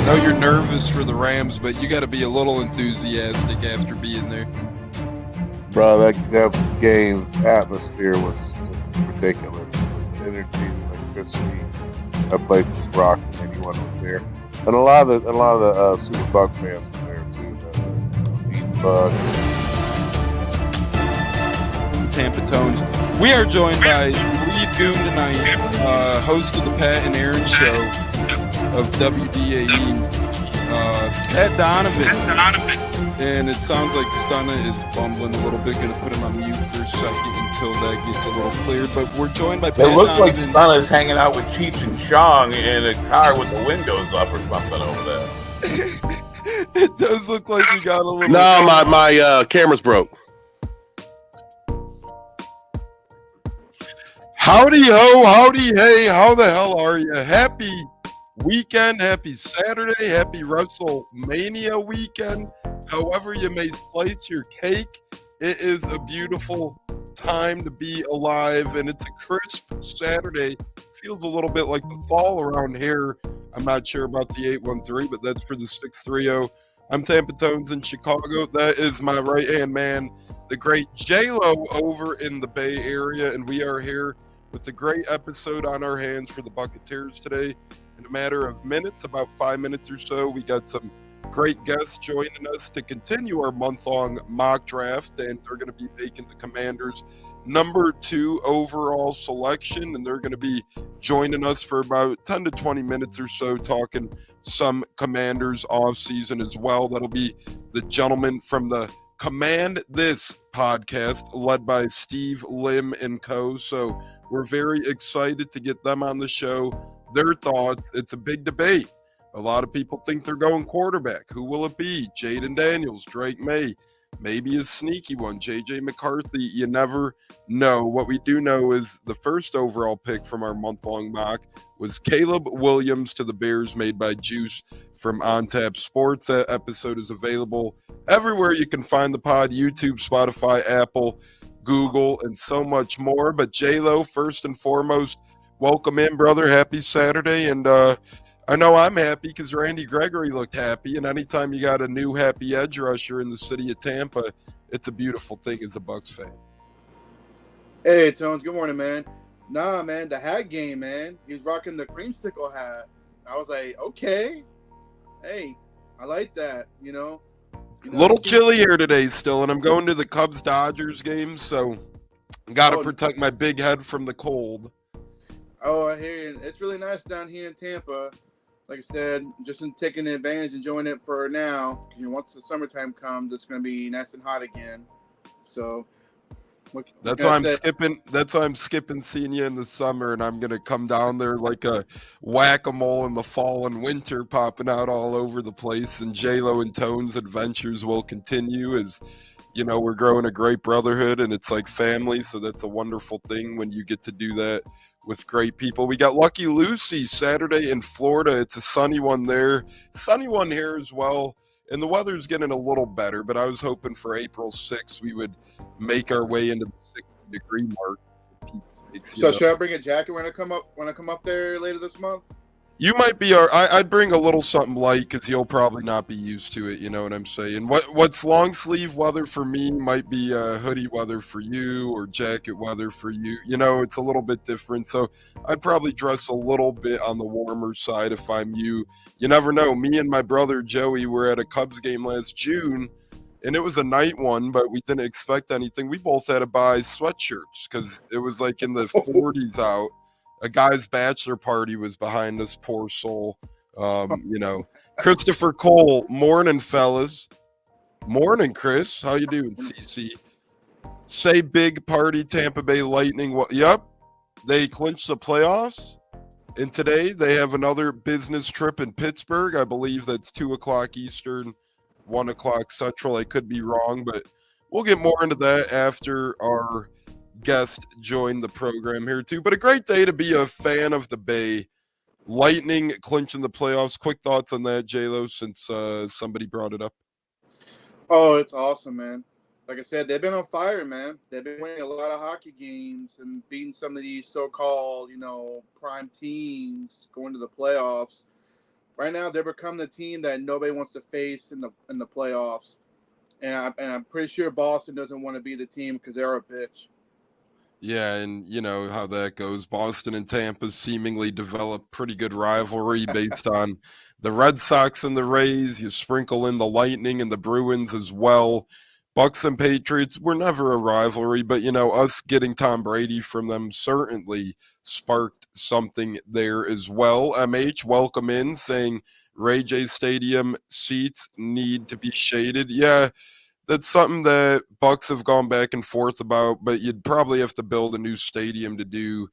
know you're nervous for the Rams, but you got to be a little enthusiastic after being there. Bro, that game atmosphere was ridiculous. The energy, the electricity. That place was rocking. Anyone was there, and a lot of the Super Buck fans were there too. The Bucs. Tampa Tones. We are joined by lead goon tonight, host of the Pat and Aaron show of WDAE, Pat Donovan. And it sounds like Stunna is bumbling a little bit. Going to put him on mute for a second until that gets a little cleared. But we're joined by Pat It looks Donovan. like Stunna's hanging out with Cheech and Chong in a car with the windows up or something over there. It does look like we got a little... No, my camera's broke. Howdy ho, howdy hey, how the hell are you? Happy weekend, happy Saturday, happy Wrestlemania weekend. However you may slice your cake, it is a beautiful time to be alive, and it's a crisp Saturday. Feels a little bit like the fall around here. I'm not sure about the 813, but that's for the 630. I'm Tampa Tones in Chicago. That is my right-hand man, the great J-Lo over in the Bay Area, and we are here with a great episode on our hands for the Buccaneers today. In a matter of minutes, about 5 minutes or so, we got some great guests joining us to continue our month-long mock draft, and they're going to be making the Commanders' number 2 overall selection, and they're going to be joining us for about 10 to 20 minutes or so talking some Commanders offseason as well. That'll be the gentleman from the Command This podcast, led by Steve, Lim, and co. So we're very excited to get them on the show. Their thoughts. It's a big debate. A lot of people think they're going quarterback. Who will it be? Jaden Daniels, Drake May, maybe a sneaky one, J.J. McCarthy. You never know. What we do know is the first overall pick from our month-long mock was Caleb Williams to the Bears, made by Juice from On Tap Sports. That episode is available everywhere you can find the pod: YouTube, Spotify, Apple, Google, and so much more. But J-Lo, first and foremost, welcome in, brother. Happy Saturday. And I know I'm happy because Randy Gregory looked happy, and anytime you got a new happy edge rusher in the city of Tampa, it's a beautiful thing as a Bucs fan. Hey, Tones, good morning, man. Nah, man, the hat game, man. He was rocking the creamsicle hat. I was like, okay. Hey, I like that, you know. Little chilly here today still, and I'm going to the Cubs-Dodgers game, so got to protect my big head from the cold. Oh, I hear you. It's really nice down here in Tampa. Like I said, just in taking advantage, enjoying it for now. Once the summertime comes, it's going to be nice and hot again. So that's why I'm skipping. That's why I'm skipping seeing you in the summer, and I'm going to come down there like a whack-a-mole in the fall and winter, popping out all over the place. And J-Lo and Tone's adventures will continue as, you know, we're growing a great brotherhood, and it's like family. So that's a wonderful thing when you get to do that with great people. We got Lucky Lucy Saturday in Florida. It's a sunny one there. Sunny one here as well. And the weather's getting a little better, but I was hoping for April 6th we would make our way into the 60-degree mark. So should I bring a jacket when I come up there later this month? You might be I'd bring a little something light because you'll probably not be used to it. You know what I'm saying? What's long sleeve weather for me might be hoodie weather for you, or jacket weather for you. You know, it's a little bit different. So I'd probably dress a little bit on the warmer side if I'm you. You never know. Me and my brother Joey were at a Cubs game last June, and it was a night one, but we didn't expect anything. We both had to buy sweatshirts because it was like in the 40s out. A guy's bachelor party was behind us, poor soul. You know, Christopher Cole, morning, fellas. Morning, Chris. How you doing, CC? Say big party, Tampa Bay Lightning. Yep, they clinched the playoffs. And today they have another business trip in Pittsburgh. I believe that's 2 o'clock Eastern, 1 o'clock Central. I could be wrong, but we'll get more into that after our guest joined the program here too. But a great day to be a fan of the Bay. Lightning clinching the playoffs. Quick thoughts on that, J-Lo, since somebody brought it up. Oh, it's awesome, man. Like I said, they've been on fire, man. They've been winning a lot of hockey games and beating some of these so-called, you know, prime teams going to the playoffs. right now they're becoming the team that nobody wants to face in the playoffs. And I'm pretty sure Boston doesn't want to be the team because they're a bitch. Yeah, and you know how that goes. Boston and Tampa seemingly developed pretty good rivalry based on the Red Sox and the Rays. You sprinkle in the Lightning and the Bruins as well. Bucks and Patriots were never a rivalry, but you know, us getting Tom Brady from them certainly sparked something there as well. MH, welcome in, saying Ray J Stadium seats need to be shaded. Yeah, that's something that Bucks have gone back and forth about, but you'd probably have to build a new stadium to do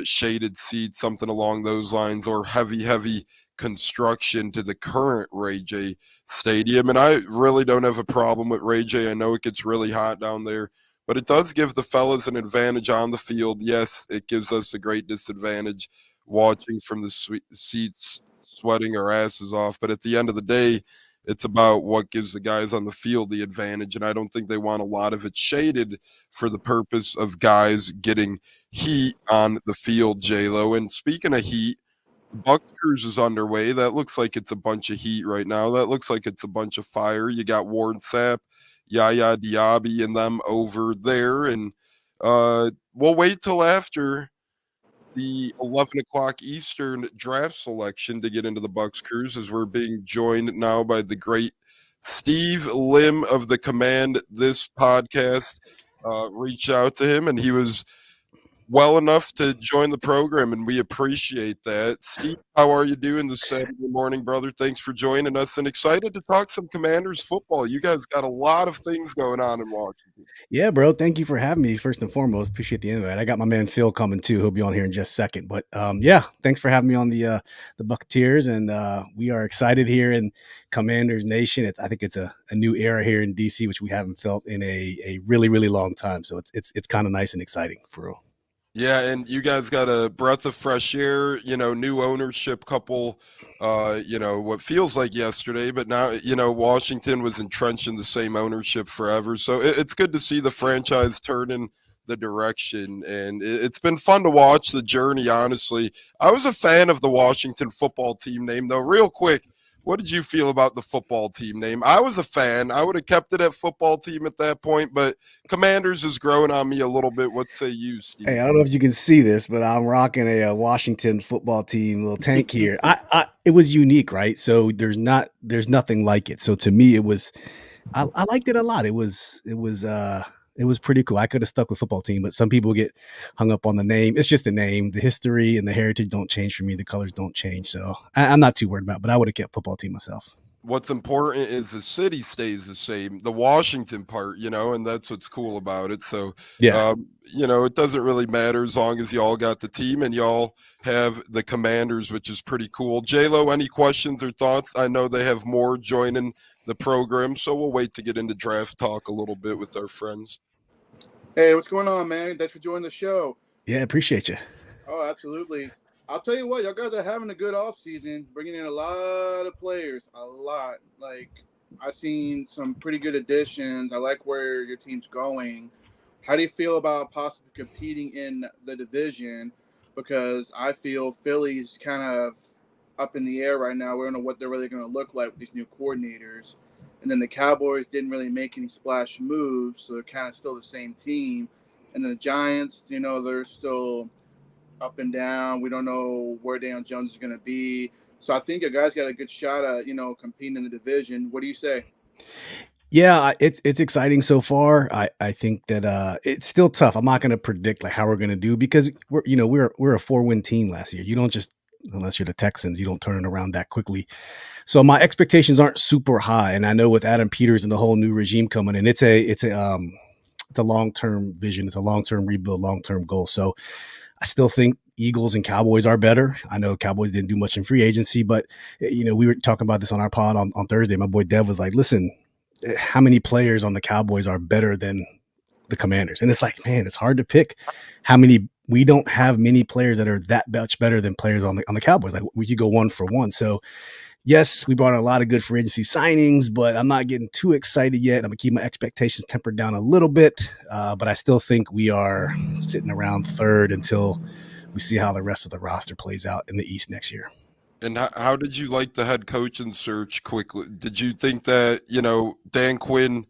shaded seats, something along those lines, or heavy construction to the current Ray J Stadium. And I really don't have a problem with Ray J. I know it gets really hot down there, but it does give the fellas an advantage on the field. Yes, it gives us a great disadvantage watching from the seats, sweating our asses off. But at the end of the day, it's about what gives the guys on the field the advantage, and I don't think they want a lot of it shaded for the purpose of guys getting heat on the field, J-Lo. And speaking of heat, the Bucs cruise is underway. That looks like it's a bunch of heat right now. That looks like it's a bunch of fire. You got Ward Sapp, Yaya Diaby, and them over there, and we'll wait till after the 11 o'clock Eastern draft selection to get into the Bucs cruise, as we're being joined now by the great Steve Lim of the Command This podcast. Reach out to him, and he was well enough to join the program, and we appreciate that. Steve, how are you doing this Saturday morning, brother? Thanks for joining us, and excited to talk some Commanders football. You guys got a lot of things going on in Washington. Yeah, bro. Thank you for having me. First and foremost, appreciate the invite. I got my man Phil coming too. He'll be on here in just a second. But yeah, thanks for having me on the Buccaneers, and we are excited here in Commanders Nation. I think it's a new era here in DC, which we haven't felt in a really long time. So it's kind of nice and exciting for real. Yeah, and you guys got a breath of fresh air, you know, new ownership couple, you know, what feels like yesterday, but now, you know, Washington was entrenched in the same ownership forever. So it's good to see the franchise turn in the direction, and it's been fun to watch the journey, honestly. I was a fan of the Washington football team name, though. Real quick, what did you feel about the football team name? I was a fan. I would have kept it at football team at that point, but Commanders is growing on me a little bit. What say you, Steve? Hey, I don't know if you can see this, but I'm rocking a Washington football team little tank here. It was unique, right? So there's nothing like it. So to me, I liked it a lot. It was pretty cool. I could have stuck with football team, but some people get hung up on the name. It's just a name. The history and the heritage don't change for me. The colors don't change. So I'm not too worried about it, but I would have kept football team myself. What's important is the city stays the same, the Washington part, you know, and that's what's cool about it. So, yeah, you know, it doesn't really matter as long as y'all got the team and y'all have the Commanders, which is pretty cool. J-Lo, any questions or thoughts? I know they have more joining the program, so we'll wait to get into draft talk a little bit with our friends. Hey, what's going on, man? Thanks for joining the show. Yeah, appreciate you. Oh, absolutely. I'll tell you what, y'all guys are having a good offseason, bringing in a lot of players, a lot. Like, I've seen some pretty good additions. I like where your team's going. How do you feel about possibly competing in the division? Because I feel Philly's kind of up in the air right now. We don't know what they're really going to look like with these new coordinators. And then the Cowboys didn't really make any splash moves, so they're kind of still the same team. And then the Giants, you know, they're still up and down. We don't know where Daniel Jones is going to be. So I think you guys got a good shot at, you know, competing in the division. What do you say? Yeah, it's exciting so far. I think that it's still tough. I'm not going to predict like how we're going to do because we're a 4-win team last year. You don't just, unless you're the Texans, you don't turn it around that quickly. So my expectations aren't super high, and I know with Adam Peters and the whole new regime coming in, it's a long-term vision, it's a long-term rebuild, long-term goal. So I still think Eagles and Cowboys are better. I know Cowboys didn't do much in free agency, but you know we were talking about this on our pod on Thursday. My boy Dev was like, "Listen, how many players on the Cowboys are better than the Commanders?" And it's like, man, it's hard to pick how many. We don't have many players that are that much better than players on the Cowboys. Like we could go 1 for 1. So yes, we brought in a lot of good free agency signings, but I'm not getting too excited yet. I'm gonna keep my expectations tempered down a little bit, but I still think we are sitting around third until we see how the rest of the roster plays out in the East next year. And how did you like the head coaching search quickly? Did you think that, Dan Quinn,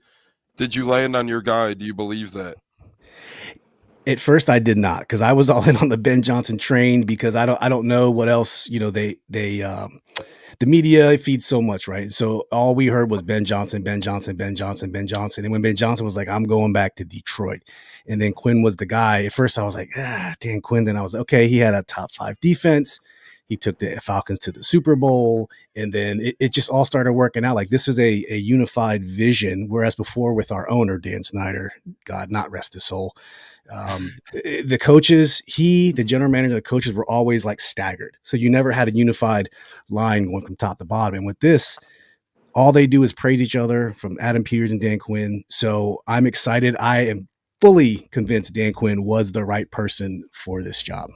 did you land on your guy? Do you believe that? At first, I did not, because I was all in on the Ben Johnson train, because I don't know what else. The media feeds so much, right? So all we heard was Ben Johnson, Ben Johnson, Ben Johnson, Ben Johnson. And when Ben Johnson was like, I'm going back to Detroit, and then Quinn was the guy, at first I was like, Dan Quinn. Then I was like, okay, he had a top 5 defense. He took the Falcons to the Super Bowl, and then it just all started working out. Like, this was a unified vision, whereas before with our owner, Dan Snyder, God not rest his soul, the coaches, the general manager, the coaches were always like staggered. So you never had a unified line going from top to bottom. And with this, all they do is praise each other, from Adam Peters and Dan Quinn. So I'm excited. I am fully convinced Dan Quinn was the right person for this job.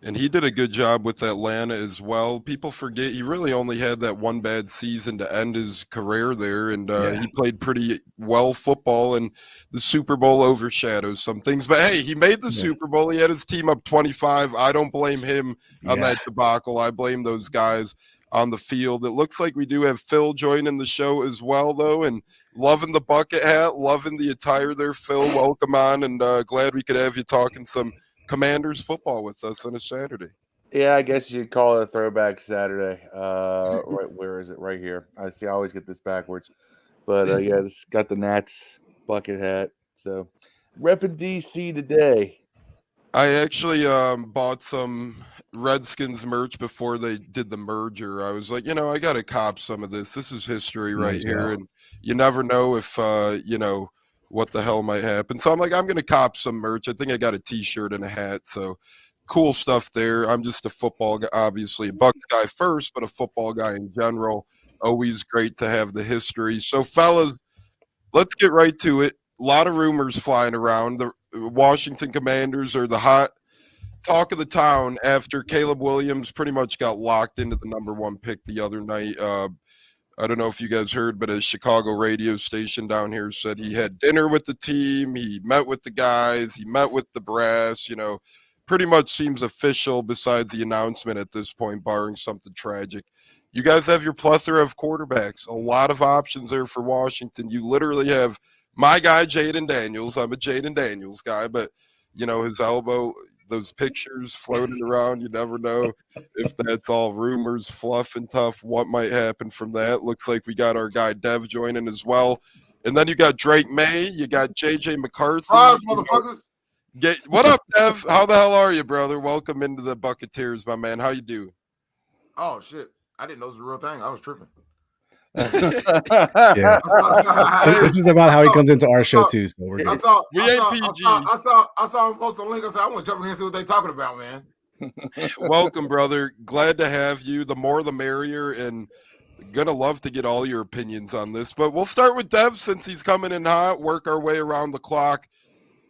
And he did a good job with Atlanta as well. People forget he really only had that one bad season to end his career there, and he played pretty well football, and the Super Bowl overshadows some things. But hey, he made the Super Bowl. He had his team up 25. I don't blame him on that debacle. I blame those guys on the field. It looks like we do have Phil joining the show as well, though, and loving the bucket hat, loving the attire there, Phil. Welcome on, and glad we could have you talking some Commanders football with us on a Saturday. Yeah, I guess you'd call it a throwback Saturday. Right, where is it? Right here. I always get this backwards. But it's got the Nats bucket hat. So repping DC today. I actually bought some Redskins merch before they did the merger. I was like, I got to cop some of this. This is history right here. And you never know if, what the hell might happen. So I'm like, I'm going to cop some merch. I think I got a t-shirt and a hat. So cool stuff there. I'm just a football guy, obviously a Bucs guy first, but a football guy in general. Always great to have the history. So fellas, let's get right to it. A lot of rumors flying around. The Washington Commanders are the hot talk of the town after Caleb Williams pretty much got locked into the #1 pick the other night. I don't know if you guys heard, but a Chicago radio station down here said he had dinner with the team. He met with the guys. He met with the brass. Pretty much seems official besides the announcement at this point, barring something tragic. You guys have your plethora of quarterbacks, a lot of options there for Washington. You literally have my guy, Jaden Daniels. I'm a Jaden Daniels guy, but, his elbow, those pictures floating around, you never know if that's all rumors, fluff and tough, what might happen from that. Looks like we got our guy Dev joining as well. And then you got Drake May, you got JJ McCarthy. Motherfuckers. What up, Dev? How the hell are you, brother? Welcome into the Buccaneers, my man. How you doing? Oh, shit. I didn't know it was a real thing. I was tripping. Yeah. This is about how he comes into our show too. So we're good. I saw him post a link. I said, I want to jump in here and see what they're talking about, man. Welcome, brother. Glad to have you. The more the merrier, and gonna love to get all your opinions on this. But we'll start with Dev since he's coming in hot, work our way around the clock.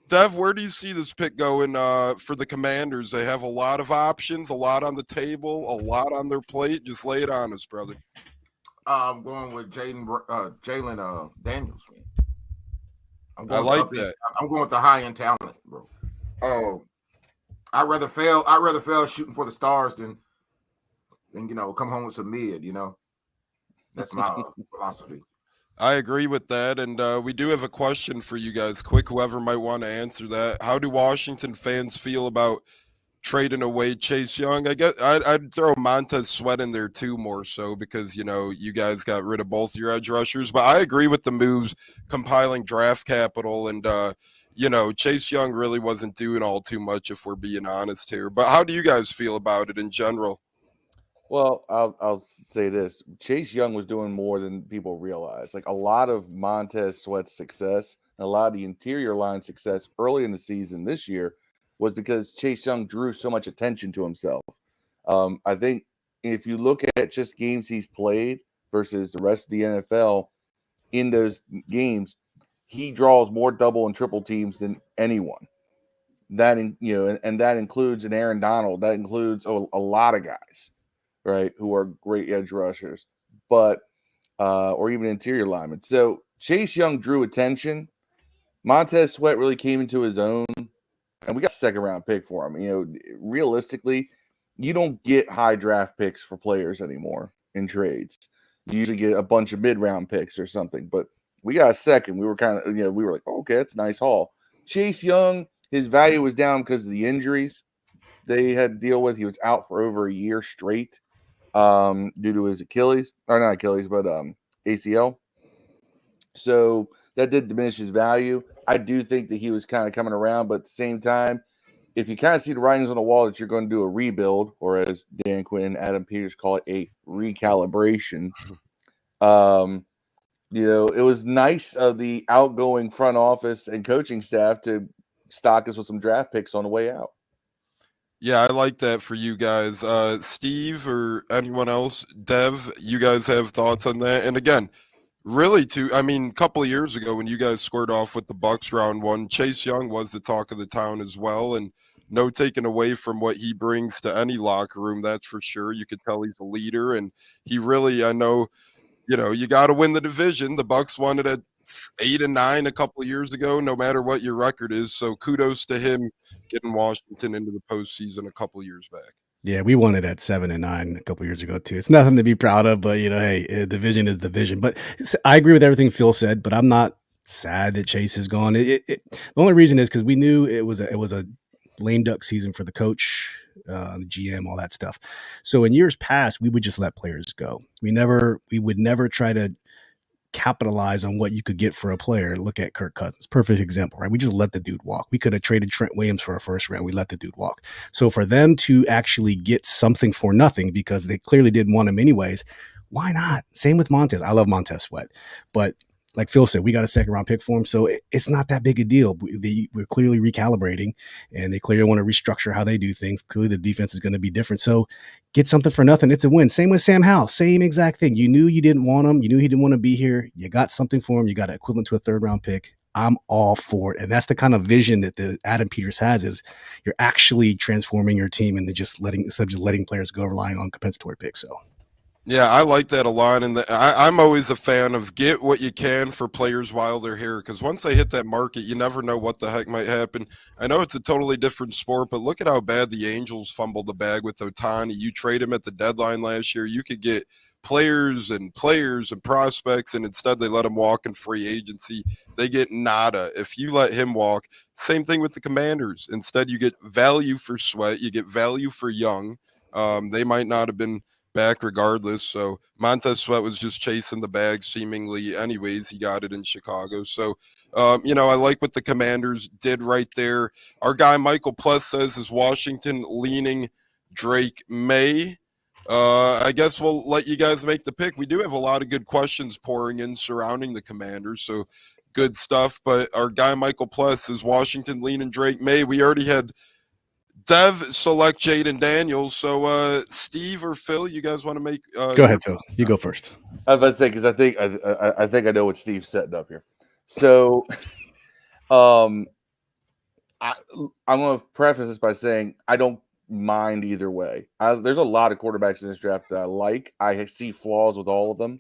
Dev, where do you see this pick going for the Commanders? They have a lot of options, a lot on the table, a lot on their plate. Just lay it on us, brother. I'm going with Jalen Daniels, man. I like that. I'm going with the high-end talent, bro. Oh, I'd rather fail shooting for the stars than come home with some mid. That's my philosophy. I agree with that, and we do have a question for you guys. Quick, whoever might want to answer that. How do Washington fans feel about trading away Chase Young? I guess I'd throw Montez Sweat in there too, more so because you guys got rid of both your edge rushers. But I agree with the moves, compiling draft capital, and Chase Young really wasn't doing all too much if we're being honest here. But how do you guys feel about it in general? Well, I'll say this. Chase Young was doing more than people realize. Like, a lot of Montez Sweat's success, and a lot of the interior line success early in the season this year was because Chase Young drew so much attention to himself. I think if you look at just games he's played versus the rest of the NFL, in those games, he draws more double and triple teams than anyone. That and that includes an Aaron Donald. That includes a lot of guys, right, who are great edge rushers, but or even interior linemen. So Chase Young drew attention. Montez Sweat really came into his own, and we got a second-round pick for him. Realistically, you don't get high draft picks for players anymore in trades. You usually get a bunch of mid-round picks or something. But we got a second. We were kind of, we were like, oh, okay, that's a nice haul. Chase Young, his value was down because of the injuries they had to deal with. He was out for over a year straight due to his Achilles, or not Achilles, but ACL. So that did diminish his value. I do think that he was kind of coming around, but at the same time, if you kind of see the writings on the wall that you're going to do a rebuild, or as Dan Quinn and Adam Peters call it, a recalibration, it was nice of the outgoing front office and coaching staff to stock us with some draft picks on the way out. Yeah, I like that for you guys. Steve or anyone else, Dev, you guys have thoughts on that? And again, really a couple of years ago when you guys squared off with the Bucs round one, Chase Young was the talk of the town as well. And no taking away from what he brings to any locker room, that's for sure. You could tell he's a leader, and he really, I know, you got to win the division. The Bucs won it at 8-9 a couple of years ago, no matter what your record is. So kudos to him getting Washington into the postseason a couple of years back. Yeah, we won it at 7-9 a couple years ago too. It's nothing to be proud of, but hey, division is division. But I agree with everything Phil said, but I'm not sad that Chase is gone. The only reason is because we knew it was a lame duck season for the coach, the GM, all that stuff. So in years past, we would just let players go. We would never try to capitalize on what you could get for a player. Look at Kirk Cousins, perfect example, right? We just let the dude walk. We could have traded Trent Williams for a first round. We let the dude walk. So for them to actually get something for nothing, because they clearly didn't want him anyways, why not? Same with Montez. I love Montez Sweat, but like Phil said, we got a second round pick for him. So it's not that big a deal. We're clearly recalibrating, and they clearly want to restructure how they do things. Clearly the defense is going to be different. So get something for nothing. It's a win. Same with Sam Howell. Same exact thing. You knew you didn't want him. You knew he didn't want to be here. You got something for him. You got an equivalent to a third round pick. I'm all for it. And that's the kind of vision that the Adam Peters has, is you're actually transforming your team and instead of just letting players go relying on compensatory picks. So. Yeah, I like that a lot, and I'm always a fan of get what you can for players while they're here, because once they hit that market, you never know what the heck might happen. I know it's a totally different sport, but look at how bad the Angels fumbled the bag with Ohtani. You trade him at the deadline last year, you could get players and prospects, and instead they let him walk in free agency. They get nada if you let him walk. Same thing with the Commanders. Instead, you get value for Sweat, you get value for Young. They might not have been back regardless. So Montez Sweat was just chasing the bag seemingly anyways. He got it in Chicago. So, I like what the Commanders did right there. Our guy Michael Plus says, is Washington leaning Drake May? I guess we'll let you guys make the pick. We do have a lot of good questions pouring in surrounding the Commanders. So good stuff. But our guy Michael Plus is Washington leaning Drake May. We already had Dev select Jaden Daniels. So, Steve or Phil, you guys want to make? Go ahead, Phil. You go first. I was about to say, because I think I know what Steve's setting up here. So, I'm going to preface this by saying I don't mind either way. There's a lot of quarterbacks in this draft that I like. I see flaws with all of them.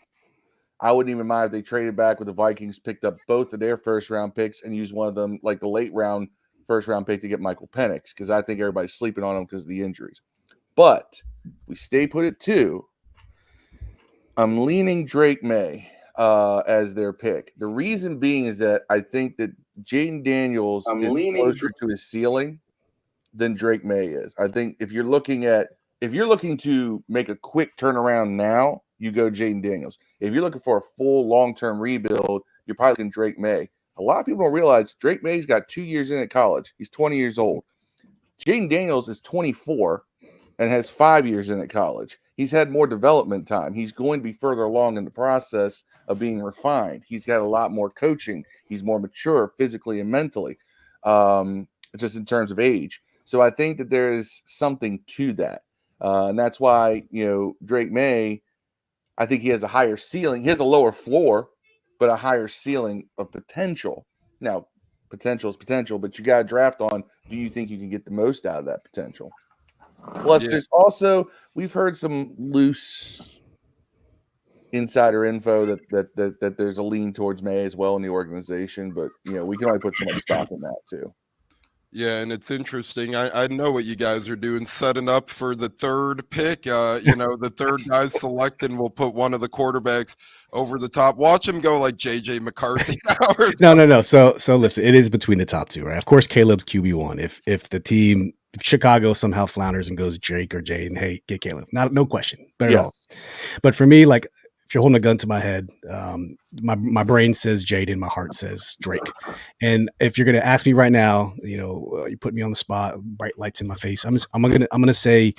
I wouldn't even mind if they traded back with the Vikings, picked up both of their first round picks, and used one of them, like the late round first round pick, to get Michael Penix, because I think everybody's sleeping on him because of the injuries. But we stay put at 2. I'm leaning Drake May as their pick. The reason being is that I think that Jaden Daniels is closer to his ceiling than Drake May is. I think if you're looking to make a quick turnaround now, you go Jaden Daniels. If you're looking for a full long-term rebuild, you're probably looking Drake May. A lot of people don't realize Drake May's got 2 years in at college. He's 20 years old. Jaden Daniels is 24 and has 5 years in at college. He's had more development time. He's going to be further along in the process of being refined. He's got a lot more coaching. He's more mature physically and mentally, just in terms of age. So I think that there is something to that. And that's why, Drake May, I think he has a higher ceiling. He has a lower floor, but a higher ceiling of potential. Now, potential is potential, but you got to draft on, do you think you can get the most out of that potential? Plus, there's also, we've heard some loose insider info that there's a lean towards May as well in the organization, but we can only put so much stock in that too. Yeah, and it's interesting. I know what you guys are doing, setting up for the third pick. The third guy selected, and we'll put one of the quarterbacks over the top. Watch him go like JJ McCarthy now. No. So listen, it is between the top two, right? Of course, Caleb's QB1. If the team if Chicago somehow flounders and goes Drake or Jay, and hey, get Caleb. No question. Better at all. But for me, like if you're holding a gun to my head, my brain says Jaden, my heart says Drake. And if you're gonna ask me right now, you put me on the spot, bright lights in my face. I'm gonna say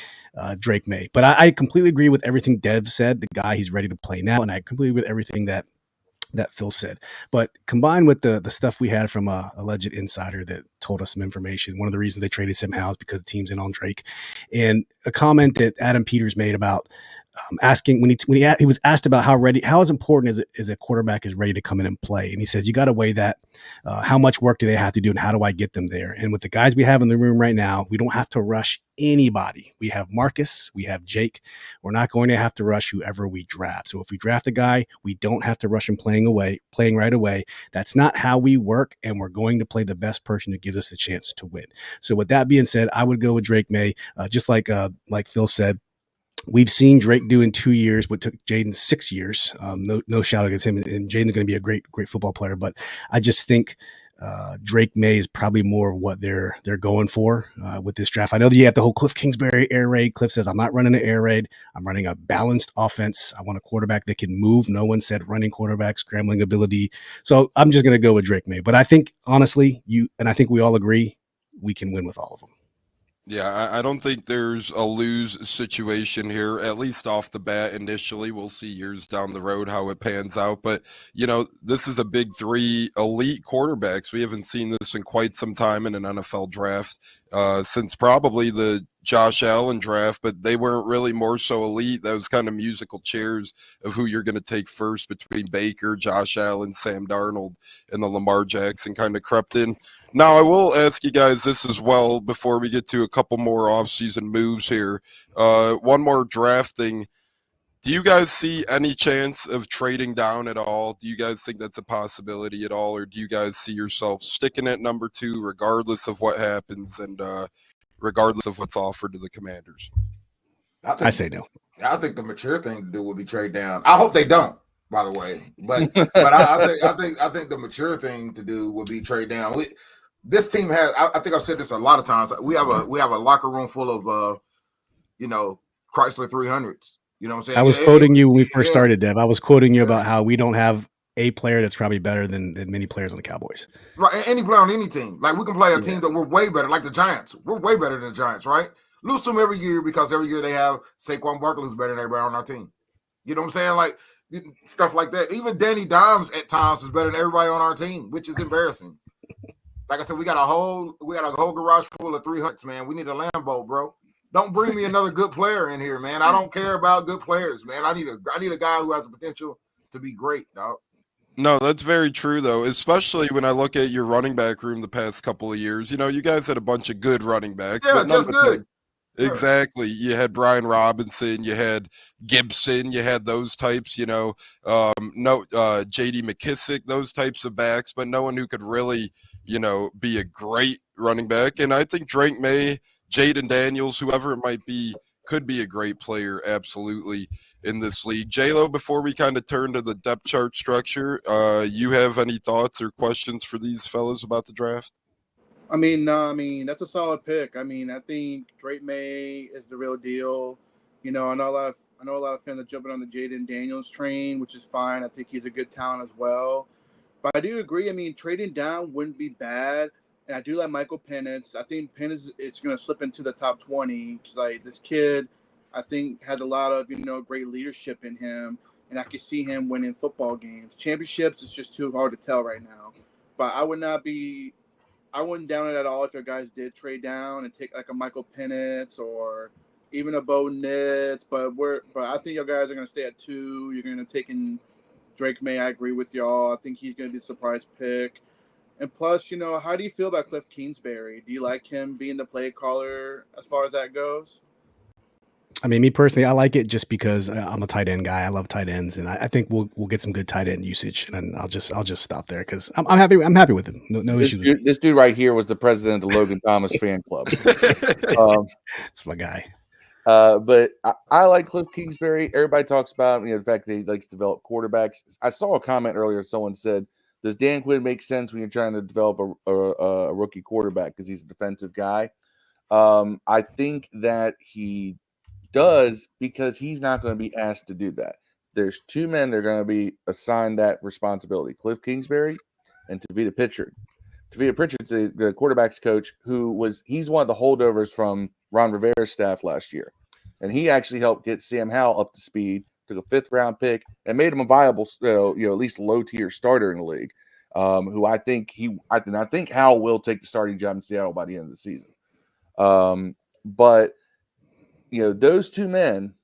Drake May. But I completely agree with everything Dev said. The guy, he's ready to play now, and I completely agree with everything that Phil said. But combined with the stuff we had from a alleged insider that told us some information, one of the reasons they traded Sam Howell is because the team's in on Drake, and a comment that Adam Peters made about asking when he was asked about how as important is a quarterback is ready to come in and play, and he says you got to weigh that. How much work do they have to do, and how do I get them there? And with the guys we have in the room right now, we don't have to rush anybody. We have Marcus, we have Jake. We're not going to have to rush whoever we draft. So if we draft a guy, we don't have to rush him playing right away. That's not how we work, and we're going to play the best person who gives us the chance to win. So with that being said, I would go with Drake May, just like Phil said. We've seen Drake do in 2 years what took Jaden 6 years. No shout against him, and Jaden's going to be a great football player. But I just think Drake May is probably more of what they're going for with this draft. I know that you have the whole Cliff Kingsbury air raid. Cliff says, I'm not running an air raid. I'm running a balanced offense. I want a quarterback that can move. No one said running quarterback, scrambling ability. So I'm just going to go with Drake May. But I think, honestly, I think we all agree, we can win with all of them. Yeah, I don't think there's a lose situation here, at least off the bat initially. We'll see years down the road how it pans out. But, this is a big three elite quarterbacks. We haven't seen this in quite some time in an NFL draft since probably the Josh Allen draft, but they weren't really more so elite. That was kind of musical chairs of who you're going to take first between Baker, Josh Allen, Sam Darnold, and the Lamar Jackson kind of crept in. Now, I will ask you guys this as well before we get to a couple more offseason moves here. One more draft thing. Do you guys see any chance of trading down at all? Do you guys think that's a possibility at all? Or do you guys see yourself sticking at number 2 regardless of what happens and regardless of what's offered to the Commanders? I say no. I think the mature thing to do would be trade down. I hope they don't, by the way. But I think the mature thing to do would be trade down. This team has. I think I've said this a lot of times. We have a locker room full of Chrysler 300s. You know what I'm saying? I was quoting you when we first started, Dev. I was quoting you about how we don't have a player that's probably better than many players on the Cowboys. Right, any player on any team. Like we can play a team that we're way better, like the Giants. We're way better than the Giants, right? Lose to them every year because every year they have Saquon Barkley who's better than everybody on our team. You know what I'm saying? Like stuff like that. Even Danny Dimes at times is better than everybody on our team, which is embarrassing. Like I said, we got a whole garage full of 300s, man. We need a Lambo, bro. Don't bring me another good player in here, man. I don't care about good players, man. I need a guy who has the potential to be great, dog. No, that's very true, though, especially when I look at your running back room the past couple of years. You guys had a bunch of good running backs. Yeah, but just good. Exactly. You had Brian Robinson, you had Gibson, you had those types, J.D. McKissick, those types of backs, but no one who could really, be a great running back. And I think Drake May, Jaden Daniels, whoever it might be, could be a great player, absolutely, in this league. J-Lo, before we kind of turn to the depth chart structure, you have any thoughts or questions for these fellas about the draft? I mean, that's a solid pick. I think Drake May is the real deal. I know a lot of fans are jumping on the Jaden Daniels train, which is fine. I think he's a good talent as well. But I do agree. Trading down wouldn't be bad. And I do like Michael Penix. I think Penix is going to slip into the top 20 because this kid, I think, has a lot of great leadership in him, and I can see him winning football games. Championships is just too hard to tell right now. But I wouldn't down it at all if your guys did trade down and take like a Michael Penix or even a Bo Nix. But I think your guys are going to stay at 2. You're going to take in Drake May. I agree with y'all. I think he's going to be a surprise pick. And plus, how do you feel about Cliff Kingsbury? Do you like him being the play caller as far as that goes? I mean, me personally, I like it just because I'm a tight end guy. I love tight ends, and I think we'll get some good tight end usage. And I'll just stop there because I'm happy. I'm happy with him. No This issues. dude, this dude right here was the president of the Logan Thomas fan club. It's my guy. But I like Cliff Kingsbury. Everybody talks about the fact that he likes to develop quarterbacks. I saw a comment earlier. Someone said, "Does Dan Quinn make sense when you're trying to develop a rookie quarterback because he's a defensive guy?" I think that he does because he's not going to be asked to do that. There's two men that are going to be assigned that responsibility: Cliff Kingsbury and Tavita Pritchard. Tavita Pritchard's the quarterback's coach he's one of the holdovers from Ron Rivera's staff last year. And he actually helped get Sam Howell up to speed, took a 5th round pick, and made him a viable, at least low tier starter in the league. Who I think Howell will take the starting job in Seattle by the end of the season. But those two men,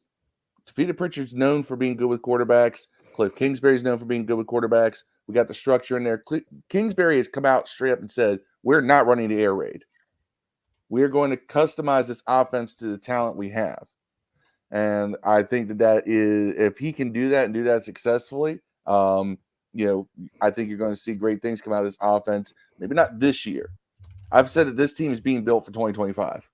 Tavita Pritchard's known for being good with quarterbacks. Cliff Kingsbury's known for being good with quarterbacks. We got the structure in there. Kingsbury has come out straight up and said, we're not running the air raid. We're going to customize this offense to the talent we have. And I think that is, if he can do that and do that successfully, I think you're going to see great things come out of this offense. Maybe not this year. I've said that this team is being built for 2025.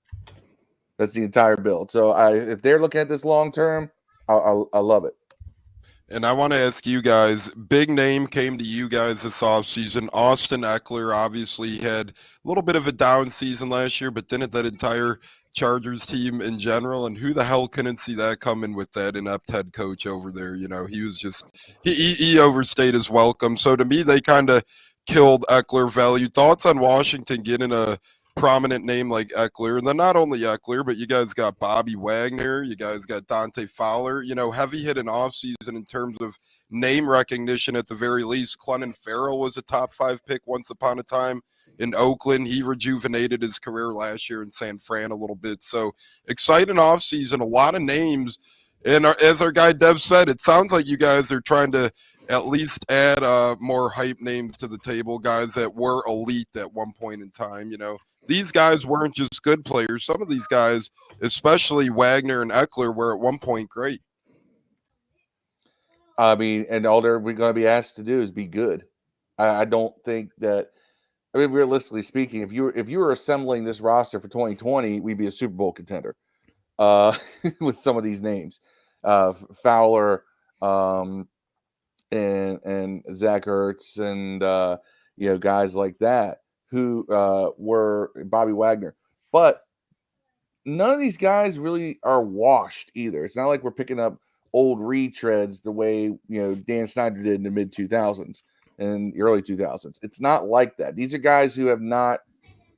That's the entire build. So if they're looking at this long term, I love it. And I want to ask you guys, big name came to you guys this offseason. Austin Eckler obviously had a little bit of a down season last year, but didn't that entire Chargers team in general? And who the hell couldn't see that coming with that inept head coach over there? He was just he overstayed his welcome. So to me, they kind of killed Eckler value. Thoughts on Washington getting a prominent name like Eckler? And then not only Eckler, but you guys got Bobby Wagner, you guys got Dante Fowler, heavy hit in offseason in terms of name recognition at the very least. Clennon Farrell was a top 5 pick once upon a time in Oakland. He rejuvenated his career last year in San Fran a little bit. So exciting offseason, a lot of names. And as our guy Dev said, it sounds like you guys are trying to at least add more hype names to the table, guys that were elite at one point in time. These guys weren't just good players. Some of these guys, especially Wagner and Eckler, were at one point great. I mean, and all we're going to be asked to do is be good. I don't think that. I mean, realistically speaking, if you were assembling this roster for 2020, we'd be a Super Bowl contender with some of these names, Fowler, and Zach Ertz, and guys like that who were Bobby Wagner. But none of these guys really are washed either. It's not like we're picking up old retreads the way Dan Snyder did in the mid 2000s and the early 2000s. It's not like that. These are guys who have not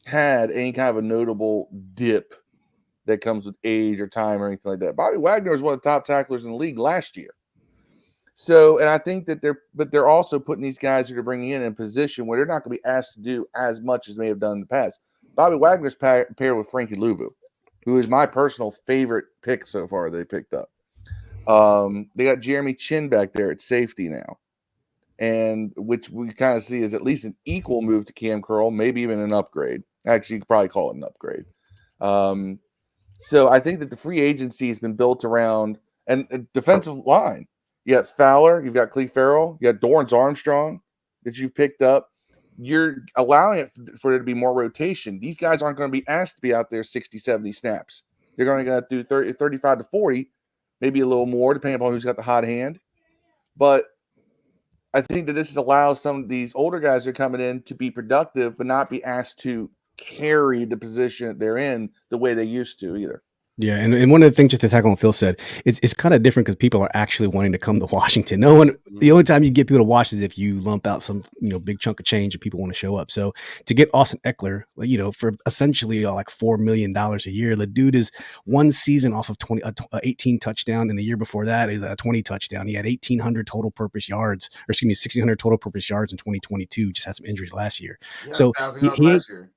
had any kind of a notable dip that comes with age or time or anything like that. Bobby Wagner was one of the top tacklers in the league last year. So, and I think that they're also putting these guys who they're bringing in position where they're not going to be asked to do as much as they may have done in the past. Bobby Wagner's paired with Frankie Louvu, who is my personal favorite pick so far they picked up. They got Jeremy Chin back there at safety now, and which we kind of see as at least an equal move to Cam Curl, maybe even an upgrade. Actually, you could probably call it an upgrade. So I think that the free agency has been built around and defensive line. You got Fowler, you've got Cleve Farrell, you got Dorrance Armstrong that you've picked up. You're allowing it for there to be more rotation. These guys aren't going to be asked to be out there 60, 70 snaps. They're going to do 35 to 40, maybe a little more, depending upon who's got the hot hand. But I think that this allows some of these older guys that are coming in to be productive, but not be asked to carry the position that they're in the way they used to either. Yeah, and one of the things, just to tackle what Phil said, it's kind of different because people are actually wanting to come to Washington. The only time you get people to watch is if you lump out some big chunk of change and people want to show up. So to get Austin Eckler, for essentially like $4 million a year, the dude is one season off of 18 touchdown, and the year before that is a 20 touchdown. He had 1,800 total purpose yards, 1,600 total purpose yards in 2022. Just had some injuries last year. Yeah, so last year.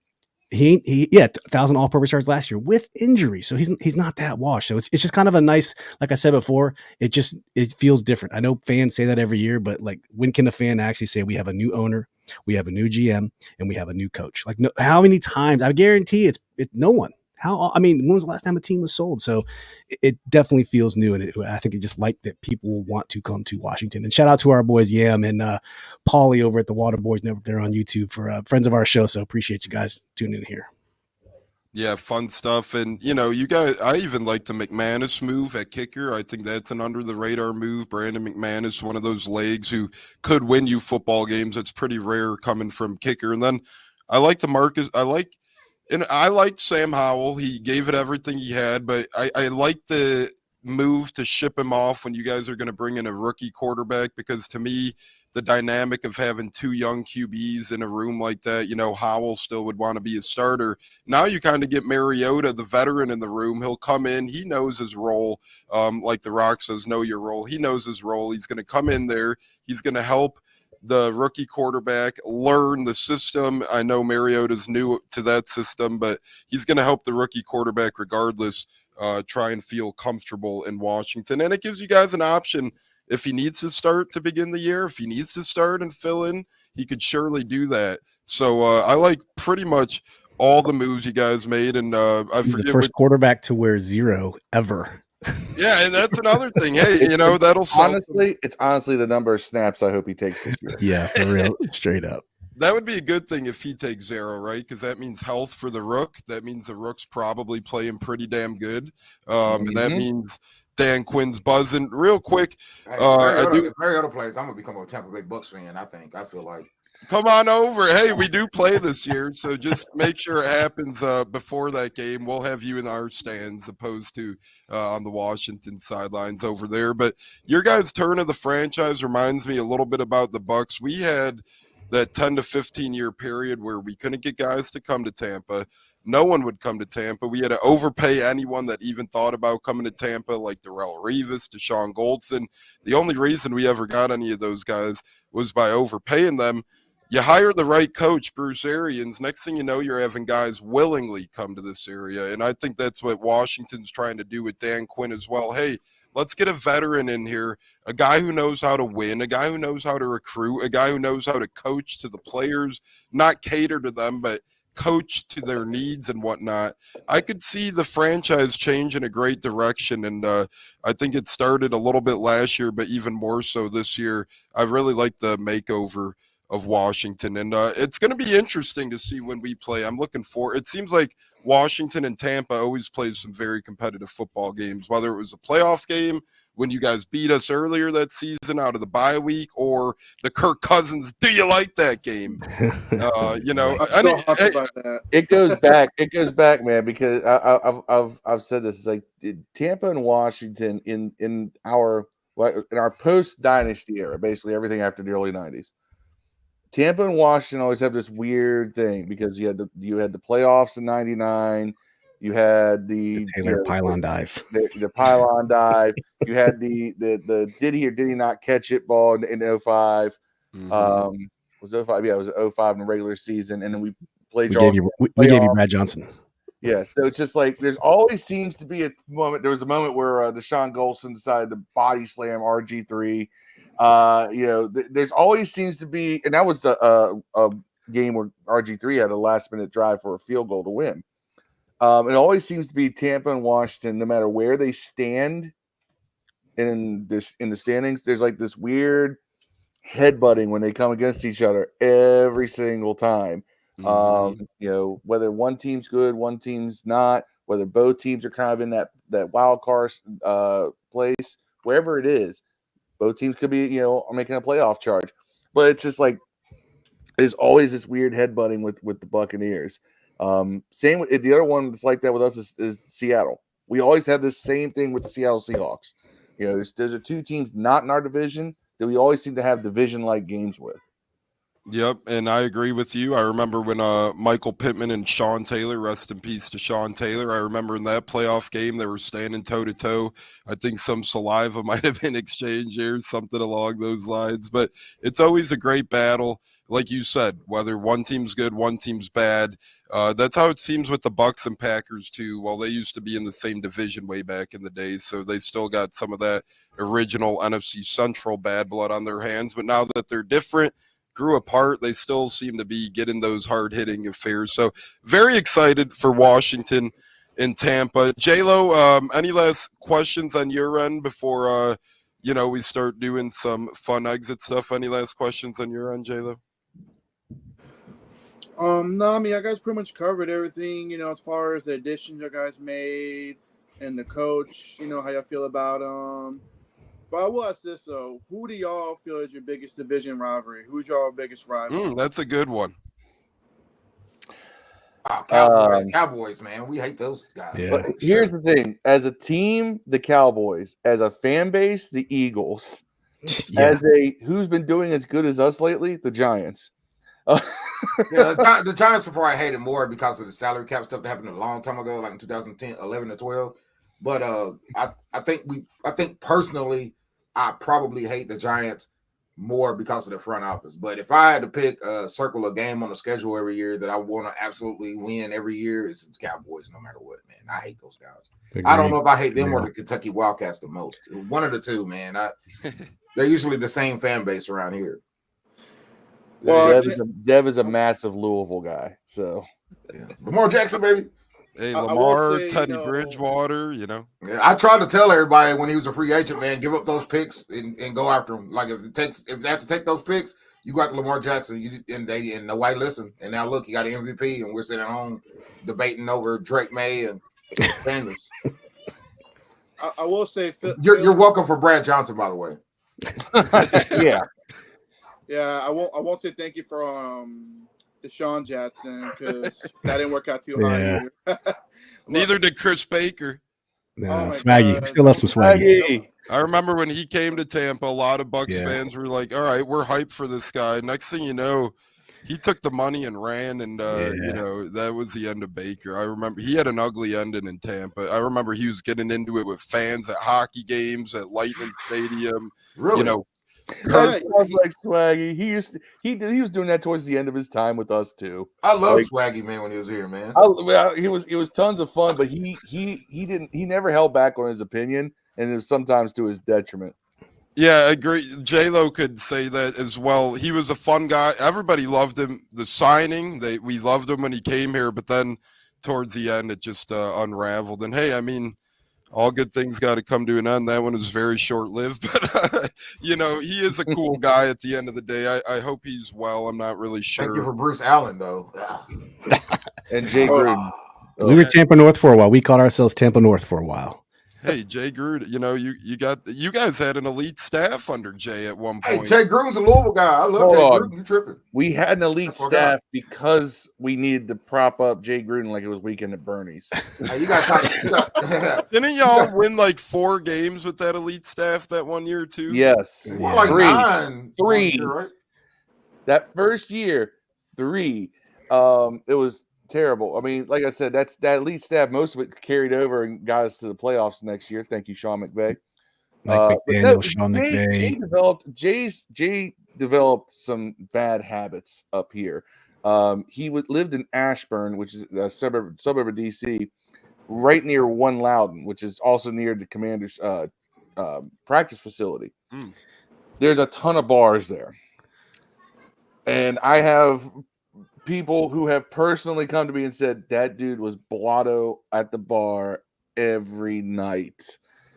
He 1,000 all-purpose yards last year with injury, so he's not that washed. So it's just kind of a nice, like I said before, it feels different. I know fans say that every year, but like, when can a fan actually say we have a new owner, we have a new GM, and we have a new coach? Like, how many times? I guarantee it's no one when was the last time a team was sold? So it definitely feels new, and I think it just like that people will want to come to Washington. And shout out to our boys Yam and Paulie over at the Water Boys Network there on YouTube for friends of our show. So appreciate you guys tuning in here. Yeah, fun stuff. And, you guys, I even like the McManus move at kicker. I think that's an under the radar move. Brandon McManus, one of those legs who could win you football games. It's pretty rare coming from kicker. And then I like I liked Sam Howell. He gave it everything he had, but I like the move to ship him off when you guys are going to bring in a rookie quarterback, because to me, the dynamic of having two young QBs in a room like that, Howell still would want to be a starter. Now you kind of get Mariota, the veteran, in the room. He'll come in. He knows his role. Like The Rock says, know your role. He knows his role. He's going to come in there. He's going to help the rookie quarterback learn the system. I know Mariota's new to that system, but he's going to help the rookie quarterback regardless try and feel comfortable in Washington. And it gives you guys an option. If he needs to start to begin the year, if he needs to start and fill in, he could surely do that. So I like pretty much all the moves you guys made. And He's the first quarterback to wear 0 ever. Yeah, and that's another thing. Hey, that'll it's honestly the number of snaps I hope he takes this year. Yeah, for real, straight up. That would be a good thing if he takes 0, right? Because that means health for the rook. That means the rook's probably playing pretty damn good. And that means Dan Quinn's buzzing. Real quick, if Mariota plays, I'm gonna become a Tampa Bay Bucs fan. I feel like. Come on over. Hey, we do play this year, so just make sure it happens before that game. We'll have you in our stands opposed to on the Washington sidelines over there. But your guys' turn of the franchise reminds me a little bit about the Bucs. We had that 10 to 15 year period where we couldn't get guys to come to Tampa. No one would come to Tampa. We had to overpay anyone that even thought about coming to Tampa, like Darrelle Revis, Deshaun Goldson. The only reason we ever got any of those guys was by overpaying them. You hire the right coach, Bruce Arians. Next thing you know, you're having guys willingly come to this area. And I think that's what Washington's trying to do with Dan Quinn as well. Hey, let's get a veteran in here, a guy who knows how to win, a guy who knows how to recruit, a guy who knows how to coach to the players, not cater to them, but coach to their needs and whatnot. I could see the franchise change in a great direction. And I think it started a little bit last year, but even more so this year. I really like the makeover of Washington, and it's going to be interesting to see when we play. I'm looking for. It seems like Washington and Tampa always plays some very competitive football games, whether it was a playoff game when you guys beat us earlier that season out of the bye week, or the Kirk Cousins "Do you like that" game. It goes back, man, because I've said this. It's like Tampa and Washington in our post dynasty era, basically everything after the early 90s. Tampa and Washington always have this weird thing because you had the playoffs in '99, you had the Taylor pylon dive, the pylon dive, you had the did he or did he not catch it ball in 05. Was 05? Yeah, it was 05 in the regular season, and then we played. We gave you Brad Johnson. Yeah, so it's just like there's always seems to be a moment. There was a moment where Deshaun Goldson decided to body slam RG3. There's always seems to be, and that was a game where RG3 had a last minute drive for a field goal to win. It always seems to be Tampa and Washington, no matter where they stand in the standings. There's like this weird headbutting when they come against each other every single time. Whether one team's good, one team's not, whether both teams are kind of in that wild card place, wherever it is. Both teams could be, making a playoff charge. But it's just like there's always this weird headbutting with the Buccaneers. Same with the other one that's like that with us is Seattle. We always have this same thing with the Seattle Seahawks. There's two teams not in our division that we always seem to have division-like games with. Yep, and I agree with you. I remember when Michael Pittman and Sean Taylor, rest in peace to Sean Taylor. I remember in that playoff game, they were standing toe-to-toe. I think some saliva might have been exchanged here, something along those lines. But it's always a great battle. Like you said, whether one team's good, one team's bad. That's how it seems with the Bucs and Packers, too. Well, they used to be in the same division way back in the days, so they still got some of that original NFC Central bad blood on their hands. But now that they're different, grew apart, they still seem to be getting those hard-hitting affairs. So very excited for Washington. in Tampa. J-Lo, any last questions on your end before we start doing some fun exit stuff? Any last questions on your end, J-Lo? No, I mean, you guys pretty much covered everything, as far as the additions you guys made and the coach, how y'all feel about him. But I will ask this, though. Who do y'all feel is your biggest division rivalry? Who's y'all biggest rival? That's a good one. Oh, Cowboys, man. We hate those guys. Yeah. But here's the thing. As a team, the Cowboys. As a fan base, the Eagles. Yeah. Who's been doing as good as us lately? The Giants. The Giants will probably hate it more because of the salary cap stuff that happened a long time ago, like in 2010, 11 or 12. But I think personally, I probably hate the Giants more because of the front office. But if I had to pick circle a game on the schedule every year that I want to absolutely win every year, it's the Cowboys, no matter what, man. I hate those guys. Agreed. I don't know if I hate them or the Kentucky Wildcats the most. One of the two, man. They're usually the same fan base around here. Well, Dev is a massive Louisville guy. So yeah. Lamar Jackson, baby. Hey, I will Lamar, say, Teddy Bridgewater, Yeah, I tried to tell everybody when he was a free agent, man, give up those picks and go after him. Like if they have to take those picks, you got Lamar Jackson, and nobody listened. And now look, he got an MVP, and we're sitting at home debating over Drake May and Sanders. I will say, you're welcome for Brad Johnson, by the way. yeah. Yeah, I won't say thank you for Deshaun Jackson because that didn't work out too high either. Neither did Chris Baker. No, Swaggy. We still love some Swaggy. I remember when he came to Tampa, a lot of Bucs fans were like, all right, we're hyped for this guy. Next thing you know, he took the money and ran, and that was the end of Baker. I remember he had an ugly ending in Tampa. I remember he was getting into it with fans at hockey games at Lightning Stadium. Really? That sounds like Swaggy. He was doing that towards the end of his time with us too. I love Swaggy, man, when he was here, man. It was tons of fun, but he never held back on his opinion, and it was sometimes to his detriment. Yeah, I agree. J-Lo could say that as well. He was a fun guy. Everybody loved him. The signing, we loved him when he came here, but then towards the end, it just unraveled. And hey, I mean, all good things got to come to an end. That one was very short-lived, but he is a cool guy at the end of the day. I hope he's well. I'm not really sure. Thank you for Bruce Allen, though. And Jay Gruden. We were Tampa North for a while. We called ourselves Tampa North for a while. Hey, Jay Gruden, you guys had an elite staff under Jay at one point. Hey, Jay Gruden's a Louisville guy. I love Jay Gruden. You tripping? We had an elite staff because we needed to prop up Jay Gruden like it was weekend at Bernie's. Hey, you got Didn't y'all win like 4 games with that elite staff that one year too? Yes, like 9. 3. Year, right? That first year, 3. It was terrible. I mean, like I said, that elite staff, most of it carried over and got us to the playoffs next year. Thank you, Sean McVay. Sean McVay. Jay developed some bad habits up here. He lived in Ashburn, which is a suburb of DC, right near One Loudon, which is also near the Commander's practice facility. There's a ton of bars there, and I have people who have personally come to me and said that dude was blotto at the bar every night.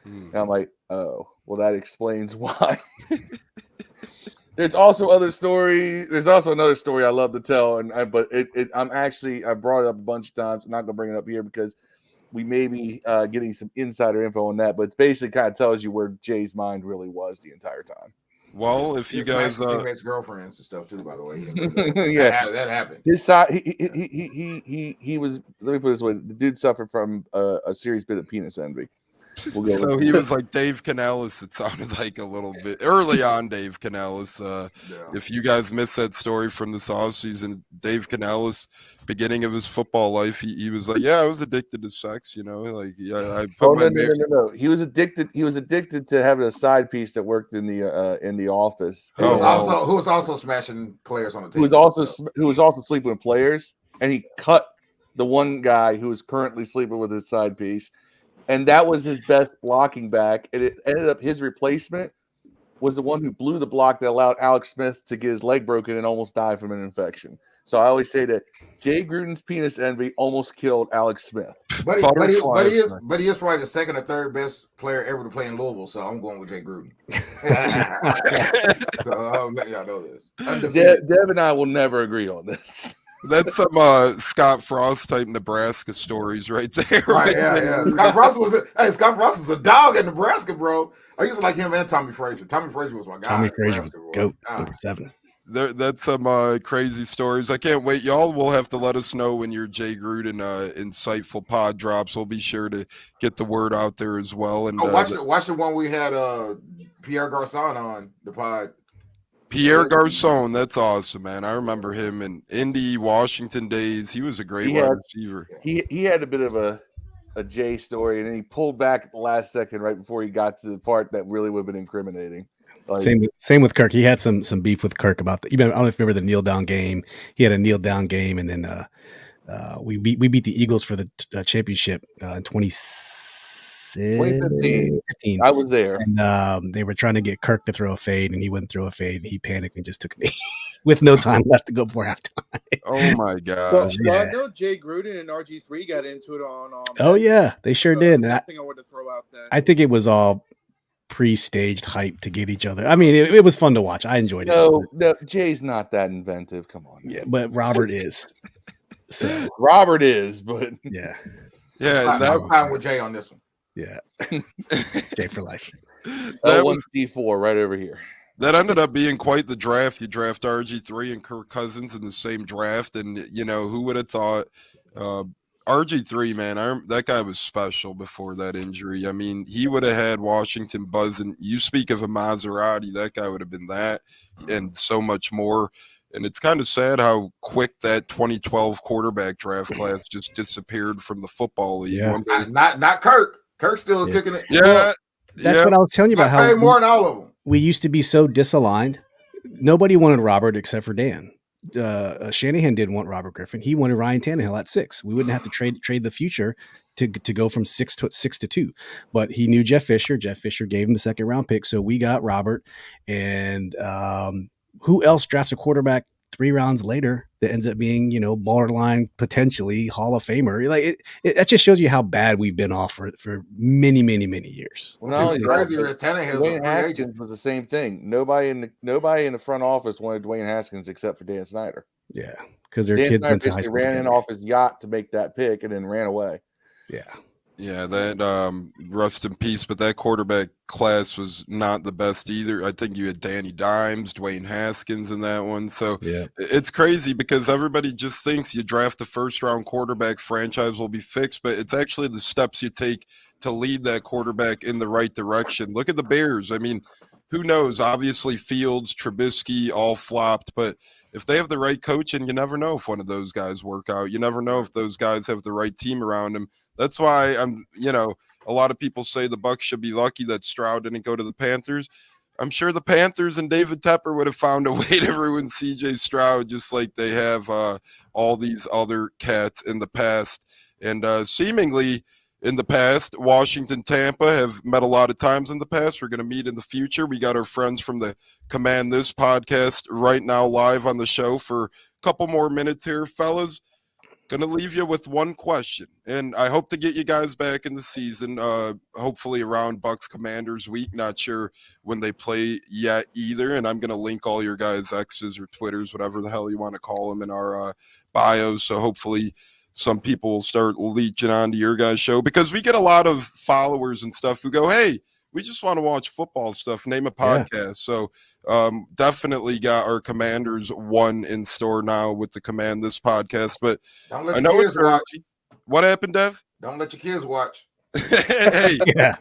And I'm like, oh, well, that explains why. There's also another story I love to tell, I brought it up a bunch of times. I'm not gonna bring it up here because we may be getting some insider info on that, but it basically kind of tells you where Jay's mind really was the entire time. Well, if you guys teammates, girlfriends and stuff too, by the way. Yeah, that happened. His side, he was. Let me put it this way: the dude suffered from a serious bit of penis envy. So he was like Dave Canellis. It sounded like a little bit early on. Dave Canellis. If you guys missed that story from this offseason, Dave Canellis, beginning of his football life, he was like, "Yeah, I was addicted to sex." I put no. He was addicted. He was addicted to having a side piece that worked in the office. Who was also smashing players on the team. Who was also sleeping with players, and he cut the one guy who was currently sleeping with his side piece. And that was his best blocking back. And it ended up his replacement was the one who blew the block that allowed Alex Smith to get his leg broken and almost die from an infection. So I always say that Jay Gruden's penis envy almost killed Alex Smith. But he Butterfly is effect. but he is probably the second or third best player ever to play in Louisville. So I'm going with Jay Gruden. So I'll let y'all know this. Undefeated. Deb and I will never agree on this. That's some Scott Frost type Nebraska stories right there. Right, yeah. Scott Frost was a dog in Nebraska, bro. I used to like him and Tommy Frazier. Tommy Frazier was my guy. Tommy in Frazier was Nebraska, bro. GOAT, Ah. number 7. That's some crazy stories. I can't wait. Y'all will have to let us know when your Jay Gruden insightful pod drops. We'll be sure to get the word out there as well. And watch the one we had Pierre Garçon on the pod. Pierre Garçon, that's awesome, man. I remember him in Indy, Washington days. He was a great wide receiver. He had a bit of a Jay story, and then he pulled back at the last second right before he got to the part that really would have been incriminating. Like, Same with Kirk. He had some beef with Kirk about that. I don't know if you remember the kneel down game. He had a kneel down game, and then we beat the Eagles for the championship in 2015. I was there, and they were trying to get Kirk to throw a fade, and he wouldn't throw a fade, and he panicked and just took a knee with no time left to go before halftime. Oh my gosh! Well, I know Jay Gruden and RG3 got into it on. Oh yeah, they sure did. I think I wanted to throw out that. I think it was all pre-staged hype to get each other. I mean, it was fun to watch. I enjoyed it. No, Jay's not that inventive. Come on. Yeah, but Robert is. So Robert is, but yeah. Yeah, I'm fine with Jay on this one. Yeah. Jay for life. That was was D4 right over here. That ended up being quite the draft. You draft RG3 and Kirk Cousins in the same draft, and who would have thought RG3, man, that guy was special before that injury. I mean, he would have had Washington buzzing. You speak of a Maserati, that guy would have been that and so much more. And it's kind of sad how quick that 2012 quarterback draft class just disappeared from the football league. Yeah. Not Kirk. Kirk's still kicking it. Yeah. That's what I was telling you about. How paid more than all of them. We used to be so disaligned. Nobody wanted Robert except for Dan. Shanahan didn't want Robert Griffin. He wanted Ryan Tannehill at 6. We wouldn't have to trade the future to go from 6 to 2. But he knew Jeff Fisher. Jeff Fisher gave him the 2nd round pick, so we got Robert. And who else drafts a quarterback 3 rounds later that ends up being, borderline potentially Hall of Famer? Like that just shows you how bad we've been off for many, many, many years. Well, not only crazier is Tannehill. Dwayne Haskins was the same thing. Nobody in the front office wanted Dwayne Haskins except for Dan Snyder. Yeah, because their Dan kids Snyder went to high basically school. ran in off his yacht to make that pick and then ran away. Yeah. Yeah, that rest in peace. But that quarterback class was not the best either. I think you had Danny Dimes, Dwayne Haskins in that one. So yeah, it's crazy because everybody just thinks you draft the 1st round quarterback, franchise will be fixed. But it's actually the steps you take to lead that quarterback in the right direction. Look at the Bears. I mean, who knows? Obviously, Fields, Trubisky all flopped. But if they have the right coach, and you never know if one of those guys work out. You never know if those guys have the right team around them. That's why a lot of people say the Bucs should be lucky that Stroud didn't go to the Panthers. I'm sure the Panthers and David Tepper would have found a way to ruin C.J. Stroud just like they have all these other cats in the past. And seemingly in the past, Washington, Tampa have met a lot of times in the past. We're going to meet in the future. We got our friends from the Command This podcast right now live on the show for a couple more minutes here, fellas. Gonna leave you with one question, and I hope to get you guys back in the season, hopefully around Bucs Commanders week. Not sure when they play yet either, and I'm gonna link all your guys' X's or Twitters, whatever the hell you want to call them, in our bios. So hopefully some people will start leeching onto your guys' show, because we get a lot of followers and stuff who go, hey, we just want to watch football stuff, name a podcast. Yeah. So definitely got our Commanders 1 in store now with the Command This podcast. But don't let your kids watch. What happened, Dev? Don't let your kids watch. Hey, yeah.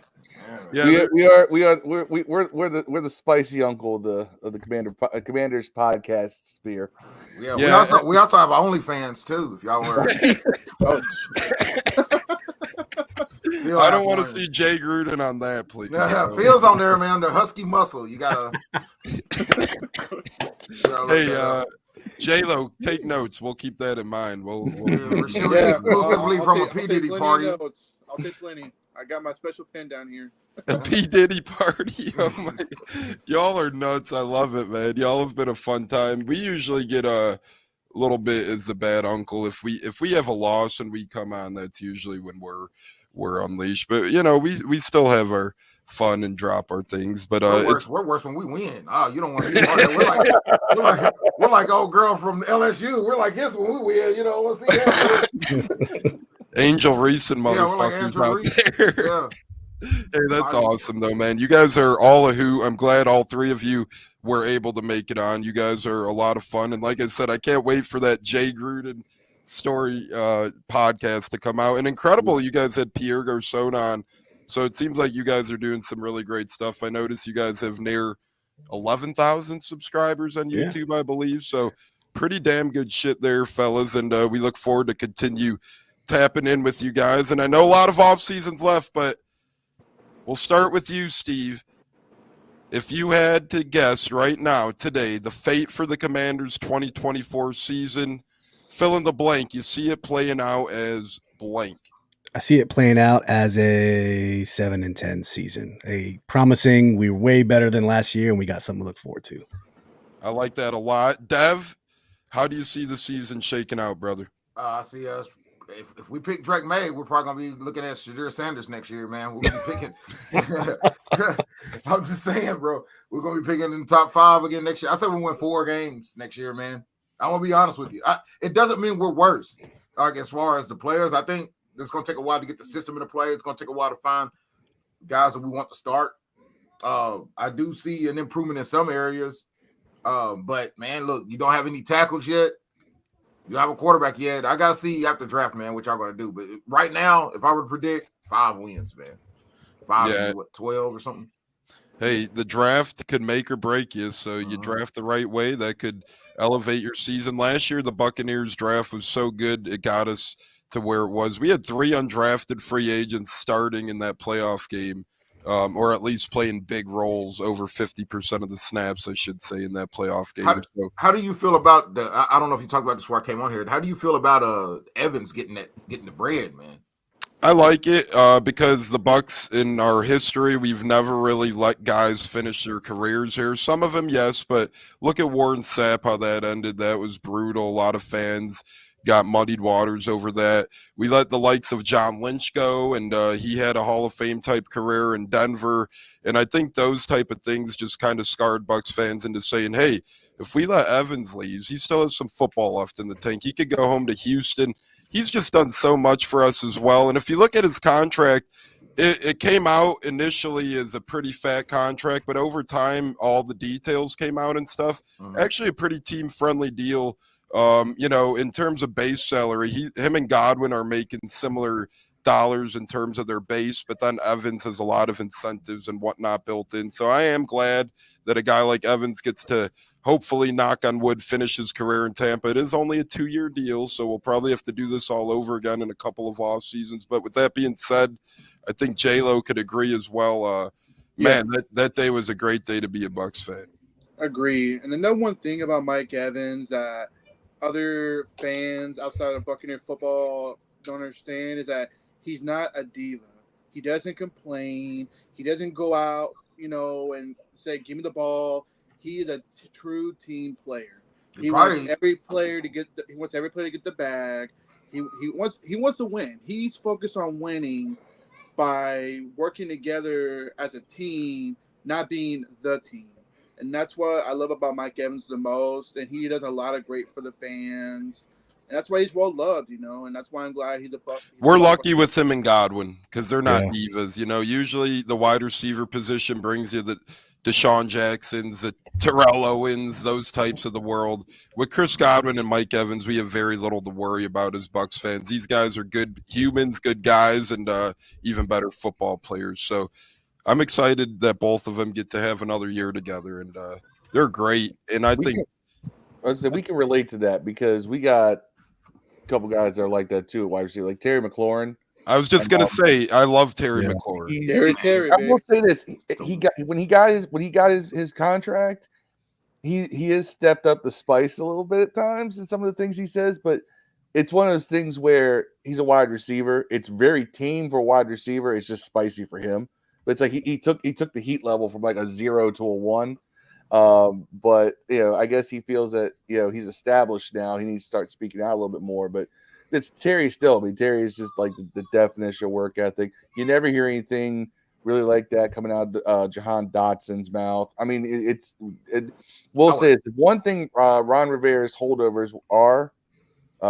We're the spicy uncle of the Commanders podcast sphere. Yeah. We also have OnlyFans too. If y'all were. I don't want to see Jay Gruden on that, please. Yeah, Phil's on there, man. The husky muscle. You gotta. Hey, J-Lo, take notes. We'll keep that in mind. We're shooting exclusively from a P. Diddy party. I'll take plenty. I got my special pen down here. A P. Diddy party. Oh my God. Y'all are nuts. I love it, man. Y'all have been a fun time. We usually get little bit as a bad uncle. If we have a loss and we come on, that's usually when we're unleashed. But we still have our fun and drop our things. But we're worse when we win. Oh, you don't want to be part of that. We're like old girl from LSU. We're like, yes, when we win, we'll see that. Angel Reese and Yeah, we're like motherfuckers Andrew out Reese. there. Yeah. Hey, that's awesome though, man. You guys are all a hoot. I'm glad all three of you were able to make it on. You guys are a lot of fun, and like I said, I can't wait for that Jay Gruden story podcast to come out. And incredible, you guys had Pierre Garcon on, so it seems like you guys are doing some really great stuff. I noticed you guys have near 11,000 subscribers on YouTube, I believe. So pretty damn good shit there, fellas. And we look forward to continue tapping in with you guys. And I know a lot of off seasons left, but we'll start with you, Steve. If you had to guess right now, today, the fate for the Commanders' 2024 season, fill in the blank. You see it playing out as blank. I see it playing out as a 7-10 season. A promising, we're way better than last year, and we got something to look forward to. I like that a lot. Dev, how do you see the season shaking out, brother? I see us. If we pick Drake May, we're probably gonna be looking at Shadir Sanders next year, man. We're gonna be picking. I'm just saying, bro. We're gonna be picking in the top 5 again next year. I said we win 4 games next year, man. I'm gonna be honest with you. It doesn't mean we're worse. Like as far as the players, I think it's gonna take a while to get the system into play. It's gonna take a while to find guys that we want to start. I do see an improvement in some areas, but man, look, you don't have any tackles yet. You don't have a quarterback yet. I gotta see after draft, man, what y'all gonna do. But right now, if I were to predict 5 wins, man, 5 12 or something. Hey, the draft could make or break you. So you draft the right way, that could elevate your season. Last year, the Buccaneers draft was so good, it got us to where it was. We had 3 undrafted free agents starting in that playoff game, or at least playing big roles, over 50% of the snaps, I should say, in that playoff game. How do you feel about the? I don't know if you talked about this before I came on here. How do you feel about Evans getting the bread, man? I like it because the Bucs, in our history, we've never really let guys finish their careers here. Some of them, yes, but look at Warren Sapp, how that ended. That was brutal. A lot of fans got muddied waters over that. We let the likes of John Lynch go, and he had a Hall of Fame type career in Denver. And I think those type of things just kind of scarred Bucs fans into saying, hey, if we let Evans leave, he still has some football left in the tank. He could go home to Houston. He's just done so much for us as well. And if you look at his contract, it came out initially as a pretty fat contract, but over time, all the details came out and stuff. Actually, a pretty team-friendly deal. In terms of base salary, him and Godwin are making similar dollars in terms of their base, but then Evans has a lot of incentives and whatnot built in. So I am glad that a guy like Evans gets to, hopefully, knock on wood, finish his career in Tampa. It is only a 2-year deal, so we'll probably have to do this all over again in a couple of off seasons. But with that being said, I think J-Lo could agree as well. Man, that day was a great day to be a Bucs fan. Agree. And the number one thing about Mike Evans that other fans outside of Buccaneer football don't understand is that he's not a diva. He doesn't complain. He doesn't go out, and say, give me the ball. He is a true team player. He wants every player to get the bag. He wants to win. He's focused on winning by working together as a team, not being the team. And that's what I love about Mike Evans the most. And he does a lot of great for the fans. And that's why he's well loved, and that's why I'm glad he's a Buc. We're lucky with him and Godwin because they're not divas. Usually the wide receiver position brings you the Deshaun Jacksons, the Terrell Owens, those types of the world. With Chris Godwin and Mike Evans, we have very little to worry about as Bucs fans. These guys are good humans, good guys, and even better football players. So I'm excited that both of them get to have another year together, and they're great. And I think we can relate to that because we got a couple guys that are like that too at wide receiver, like Terry McLaurin. I was just gonna say I love Terry McLaurin. Terry, I will say this: when he got his contract, he has stepped up the spice a little bit at times in some of the things he says, but it's one of those things where he's a wide receiver. It's very tame for a wide receiver. It's just spicy for him. But it's like he took the heat level from like a 0 to a 1. But I guess he feels that he's established now. He needs to start speaking out a little bit more. But it's Terry still. I mean, Terry is just like the definition of work ethic. You never hear anything really like that coming out of Jahan Dotson's mouth. I mean, we'll say it's one thing. Ron Rivera's holdovers are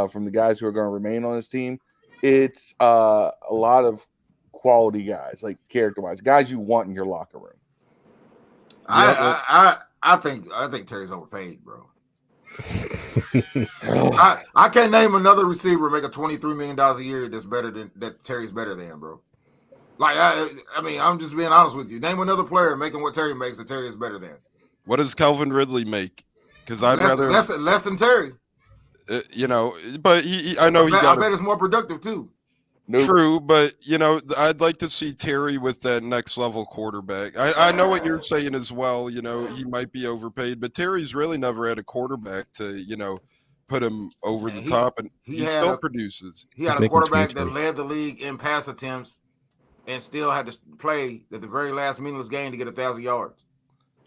from the guys who are going to remain on his team. It's a lot of quality guys, like character-wise, guys you want in your locker room. I think Terry's overpaid, bro. I can't name another receiver making $23 million a year that Terry's better than, bro. Like I mean, I'm just being honest with you. Name another player making what Terry makes that Terry is better than. What does Calvin Ridley make? Because I'd rather less than Terry. But I bet it's more productive too. Nope. True, but I'd like to see Terry with that next level quarterback. I know what you're saying as well. He might be overpaid, but Terry's really never had a quarterback to put him over the top, and he still produces. He had a quarterback that led the league in pass attempts, and still had to play at the very last meaningless game to get 1,000 yards.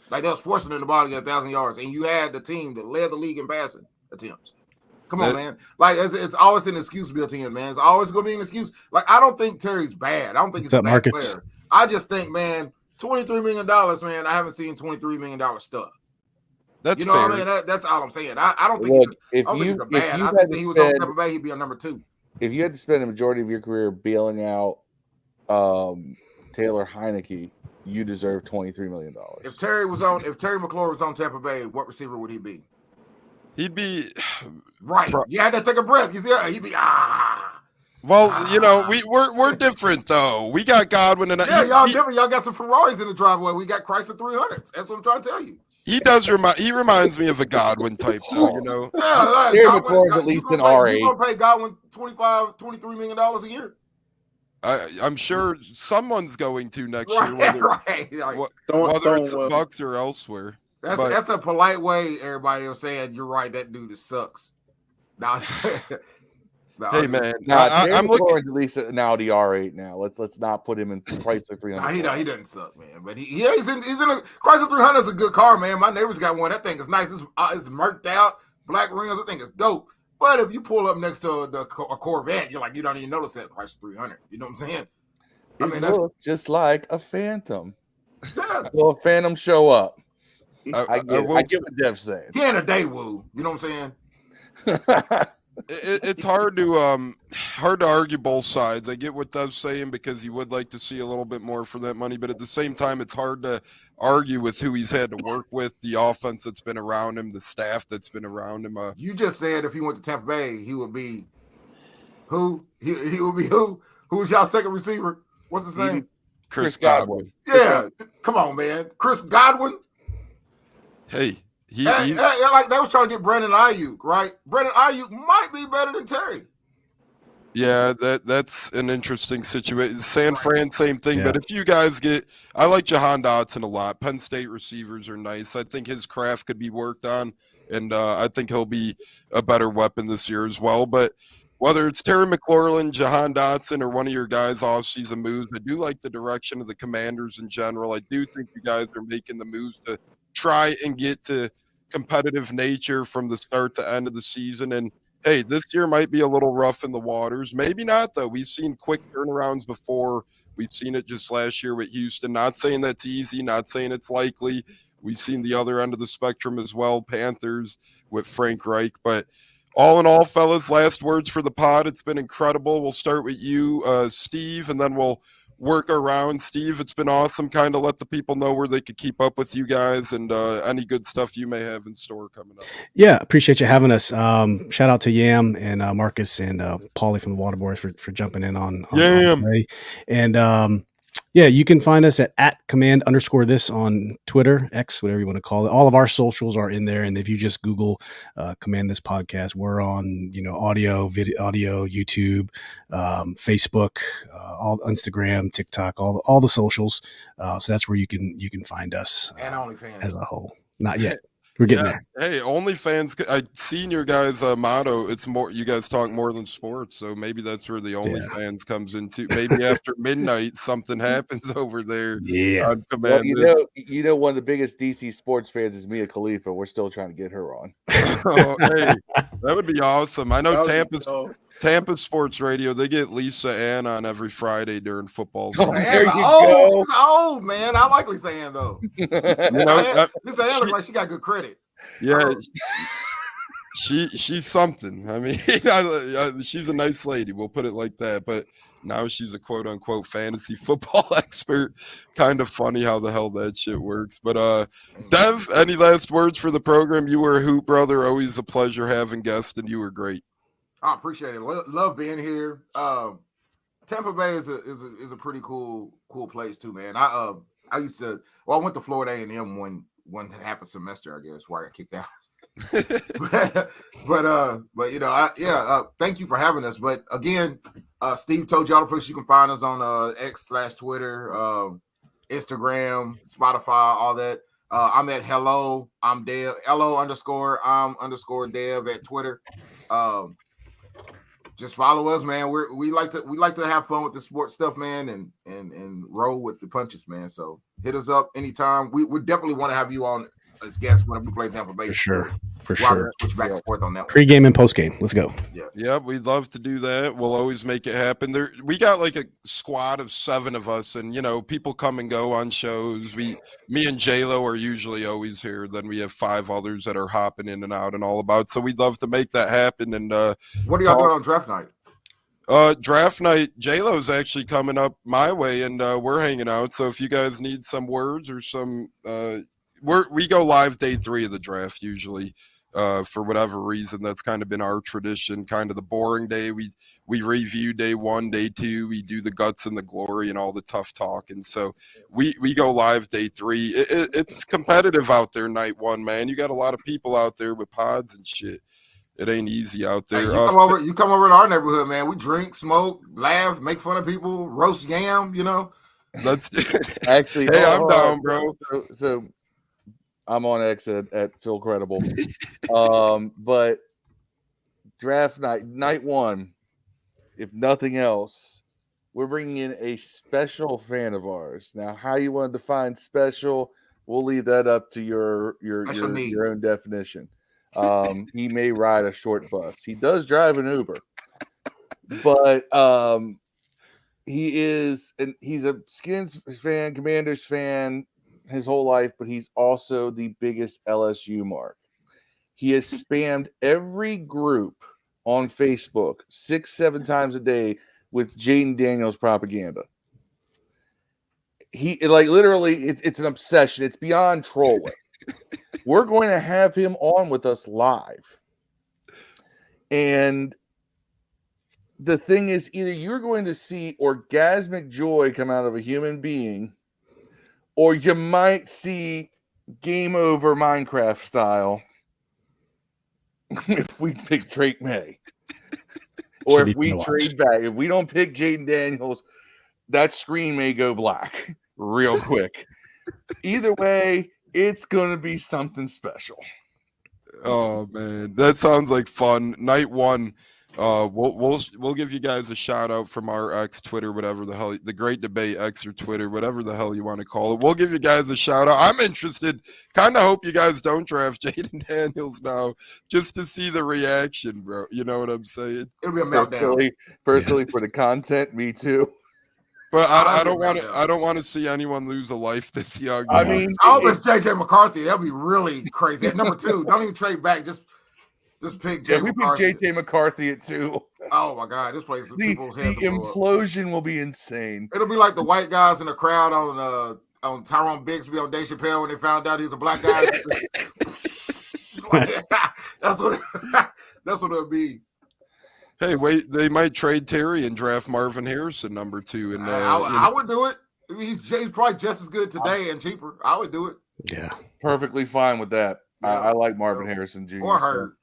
Like that was forcing him the ball to get 1,000 yards, and you had the team that led the league in passing attempts. Come on, man. Like it's always an excuse built in, man. It's always going to be an excuse. Like I don't think Terry's bad. I don't think he's a bad player. I just think, man, $23 million, man. I haven't seen $23 million stuff. That's fair. What I mean? That's all I'm saying. I don't think he's a bad. I think he was on Tampa Bay, he'd be a number 2. If you had to spend the majority of your career bailing out Taylor Heineke, you deserve $23 million. If Terry McLaurin was on Tampa Bay, what receiver would he be? He'd be right. You had to take a breath. He'd be Well, we're different though. We got Godwin and y'all different. Y'all got some Ferraris in the driveway. We got Chrysler 300s. That's what I'm trying to tell you. He does reminds me of a Godwin type though. Yeah, Terry McLaurin's at least an R8. You're gonna pay Godwin $23 million a year. I'm sure someone's going to next year, whether it's the Bucs or elsewhere. That's a polite way everybody was saying you're right. That dude sucks. Now, hey man, I'm looking at least an Audi R8 now. Let's not put him in Chrysler 300. He doesn't suck, man. But he's in a Chrysler 300 is a good car, man. My neighbor's got one. That thing is nice. It's murked out, black rims. I think it's dope. But if you pull up next to a Corvette, you're like, you don't even notice that Chrysler 300. You know what I'm saying? It looks just like a Phantom. Yeah. So a Phantom show up. I get what Dev's saying. He ain't a Daewoo. You know what I'm saying? It's hard to argue both sides. I get what Dev's saying because you would like to see a little bit more for that money, but at the same time, it's hard to argue with who he's had to work with, the offense that's been around him, the staff that's been around him. You just said if he went to Tampa Bay, he would be who? He would be who? Who's y'all second receiver? What's his name? Chris Godwin. Yeah, come on, man, Chris Godwin. Hey, like they was trying to get Brandon Ayuk, right? Brandon Ayuk might be better than Terry. Yeah, that's an interesting situation. San Fran, same thing. Yeah. But if you guys I like Jahan Dotson a lot. Penn State receivers are nice. I think his craft could be worked on, and I think he'll be a better weapon this year as well. But whether it's Terry McLaurin, Jahan Dotson, or one of your guys' offseason moves, I do like the direction of the Commanders in general. I do think you guys are making the moves to try and get to competitive nature from the start to end of the season. And hey, this year might be a little rough in the waters. Maybe not, though. We've seen quick turnarounds before. We've seen it just last year with Houston. Not saying that's easy, not saying it's likely. We've seen the other end of the spectrum as well, Panthers with Frank Reich. But all in all, fellas, last words for the pod. It's been incredible. We'll start with you, Steve, and then we'll work around. Steve, it's been awesome. Kind of let the people know where they could keep up with you guys and any good stuff you may have in store coming up. Yeah, appreciate you having us. Shout out to Yam and Marcus and Paulie from the Water Boys for jumping in on Yam. And yeah, you can find us at _this on Twitter, X, whatever you want to call it. All of our socials are in there. And if you just Google Command This Podcast, we're on, audio, YouTube, Facebook, all Instagram, TikTok, all the socials. So that's where you can find us and OnlyFans as a whole. Not yet. We're getting there. Hey, OnlyFans. I've seen your guys' motto. It's more. You guys talk more than sports, so maybe that's where the OnlyFans comes into. Maybe after midnight, something happens over there. Yeah. On Well, command. you know, one of the biggest DC sports fans is Mia Khalifa. We're still trying to get her on. Oh, hey, that would be awesome. I know That was Tampa Sports Radio. They get Lisa Ann on every Friday during football Oh, season. there you Oh, go. she's old, man. I like Lisa Ann, though. You know, Lisa Ann looks like she got good credit. yeah, she's something. I mean, she's a nice lady. We'll put it like that. But now she's a quote unquote fantasy football expert. Kind of funny how the hell that shit works. But Dev, any last words for the program? You were a hoot, brother. Always a pleasure having guests, and you were great. I appreciate it. Love being here. Tampa Bay is a pretty cool place too, man. I used to. Well, I went to Florida A&M one half a semester, I guess, where I got kicked out. but you know, thank you for having us. But again, Steve told you all the places you can find us on X/Twitter, Instagram, Spotify, all that. I'm at hello. I'm Dev. LO_I'm _Dev at Twitter. Just follow us, man. We like to have fun with the sports stuff, man, and roll with the punches, man. So hit us up anytime. We definitely want to have you on as guests when we play Tampa Bay. For sure. Switch back and forth on that one. Pre-game and post-game. Let's go. Yeah, we'd love to do that. We'll always make it happen. We got like a squad of 7 of us, and you know, people come and go on shows. Me and J-Lo are usually always here. Then we have 5 others that are hopping in and out and all about. So we'd love to make that happen. And what are y'all doing on draft night? Draft night, J-Lo's actually coming up my way, and we're hanging out. So if you guys need some words or some, we go live day 3 of the draft usually. For whatever reason, that's kind of been our tradition. Kind of the boring day, we review day 1, day 2. We do the guts and the glory and all the tough talk, and so we go live day 3. It's competitive out there night 1, man. You got a lot of people out there with pods and shit. It ain't easy out there. Hey, you come over to our neighborhood, man. We drink, smoke, laugh, make fun of people, roast yam. You know. Let's actually. Hey, I'm down, bro. So I'm on X at Phil Credible. But draft night 1, if nothing else, we're bringing in a special fan of ours. Now, how you want to define special, we'll leave that up to your own definition. He may ride a short bus. He does drive an Uber, but he's a Skins fan, Commanders fan his whole life, but he's also the biggest LSU mark. He has spammed every group on Facebook 6-7 times a day with Jaden Daniels propaganda. He literally, it's an obsession. It's beyond trolling. We're going to have him on with us live. And the thing is, either you're going to see orgasmic joy come out of a human being, or you might see game over Minecraft style if we pick Drake May. Or if we trade back. If we don't pick Jaden Daniels, that screen may go black real quick. Either way, it's going to be something special. Oh, man. That sounds like fun. Night 1. We'll give you guys a shout out from our X, Twitter, whatever the hell, the Great Debate X or Twitter, whatever the hell you want to call it. We'll give you guys a shout out. I'm interested. Kind of hope you guys don't draft Jaden Daniels now, just to see the reaction, bro. You know what I'm saying? It'll be a meltdown. Personally, for the content, me too. But I don't want to see anyone lose a life this young. I mean, I hope it's JJ McCarthy. That'll be really crazy. At number 2, don't even trade back. Just pick Jay McCarthy. We pick JJ McCarthy at 2. Oh my God, this place. The implosion will be insane. It'll be like the white guys in the crowd on Tyrone Bixby on Dave Chappelle when they found out he's a black guy. That's what it'll be. Hey, wait! They might trade Terry and draft Marvin Harrison number 2. And I would do it. I mean, he's probably just as good today and cheaper. I would do it. Yeah, perfectly fine with that. Yeah. I like Marvin Harrison Jr. Or Hurd.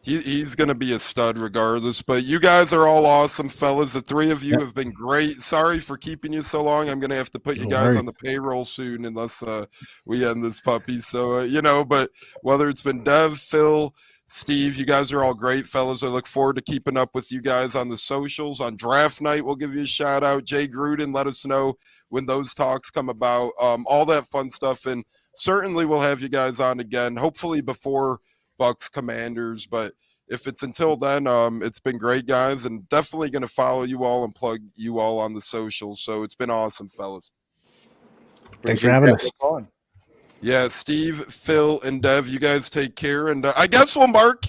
He's going to be a stud regardless. But you guys are all awesome, fellas. The three of you have been great. Sorry for keeping you so long. I'm going to have to put you No guys worries. on the payroll soon unless we end this puppy. So, but whether it's been Dev, Phil, Steve, you guys are all great, fellas. I look forward to keeping up with you guys on the socials. On draft night, we'll give you a shout out. Jay Gruden, let us know when those talks come about. All that fun stuff. And certainly we'll have you guys on again, hopefully before Bucs Commanders. But if it's until then, it's been great, guys, and definitely going to follow you all and plug you all on the socials. So it's been awesome, fellas. Thanks for having us. On. Yeah, Steve, Phil, and Dev, you guys take care. And I guess we'll mark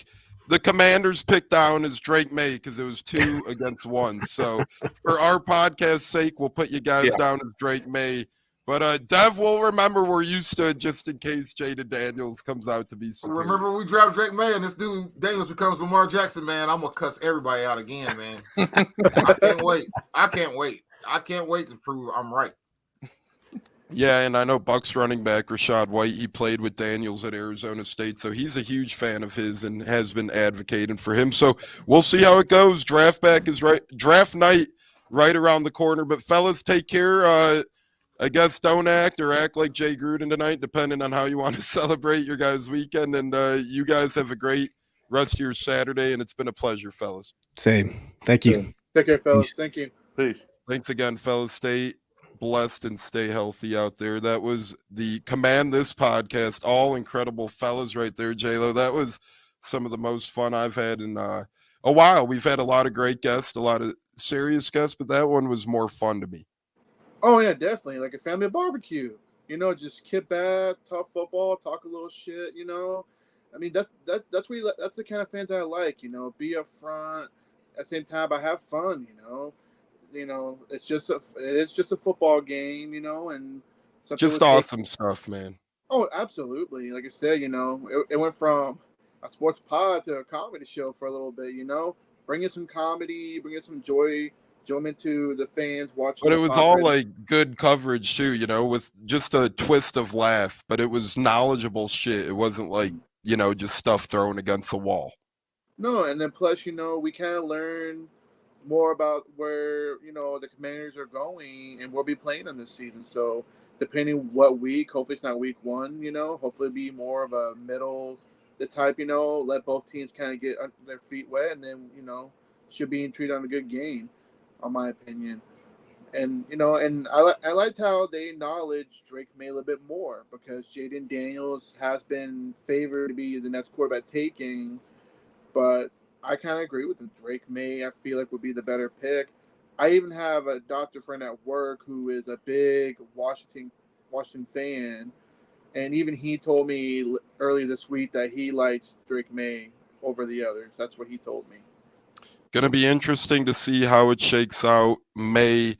the Commanders pick down as Drake May because it was 2 against 1. So for our podcast's sake, we'll put you guys down as Drake May. But Dev will remember where you stood just in case Jaden Daniels comes out to be superior. Remember when we drafted Drake May and this dude Daniels becomes Lamar Jackson, man, I'm going to cuss everybody out again, man. I can't wait. I can't wait to prove I'm right. Yeah, and I know Bucs running back Rashad White, he played with Daniels at Arizona State, so he's a huge fan of his and has been advocating for him. So we'll see how it goes. Draft night right around the corner. But fellas, take care. I guess don't act or act like Jay Gruden tonight, depending on how you want to celebrate your guys' weekend. And you guys have a great rest of your Saturday, and it's been a pleasure, fellas. Same. Thank you. Take care, fellas. Peace. Thank you. Peace. Thanks again, fellas. Stay blessed and stay healthy out there. That was the Command This podcast. All incredible fellas right there, J-Lo. That was some of the most fun I've had in a while. We've had a lot of great guests, a lot of serious guests, but that one was more fun to me. Oh yeah, definitely. Like a family barbecue. Just kick back, talk football, talk a little shit. I mean, that's the kind of fans I like. Be upfront. At the same time, I have fun. It is just a football game. And just awesome stuff, man. Oh, absolutely. Like I said, it went from a sports pod to a comedy show for a little bit. Bring in some comedy, bring in some enjoyment to the fans watching. But it was all like good coverage too, with just a twist of laugh. But it was knowledgeable shit. It wasn't like just stuff thrown against the wall. No, and then plus we kind of learn more about where the Commanders are going and we'll be playing in this season. So depending what week, hopefully it's not week 1. Hopefully it'll be more of a middle the type. Let both teams kind of get their feet wet, and then should be treated on a good game. On my opinion, and and I liked how they acknowledged Drake May a little bit more because Jaden Daniels has been favored to be the next quarterback taking, but I kind of agree with him. Drake May, I feel like would be the better pick. I even have a doctor friend at work who is a big Washington fan, and even he told me earlier this week that he likes Drake May over the others. That's what he told me. Going to be interesting to see how it shakes out. May,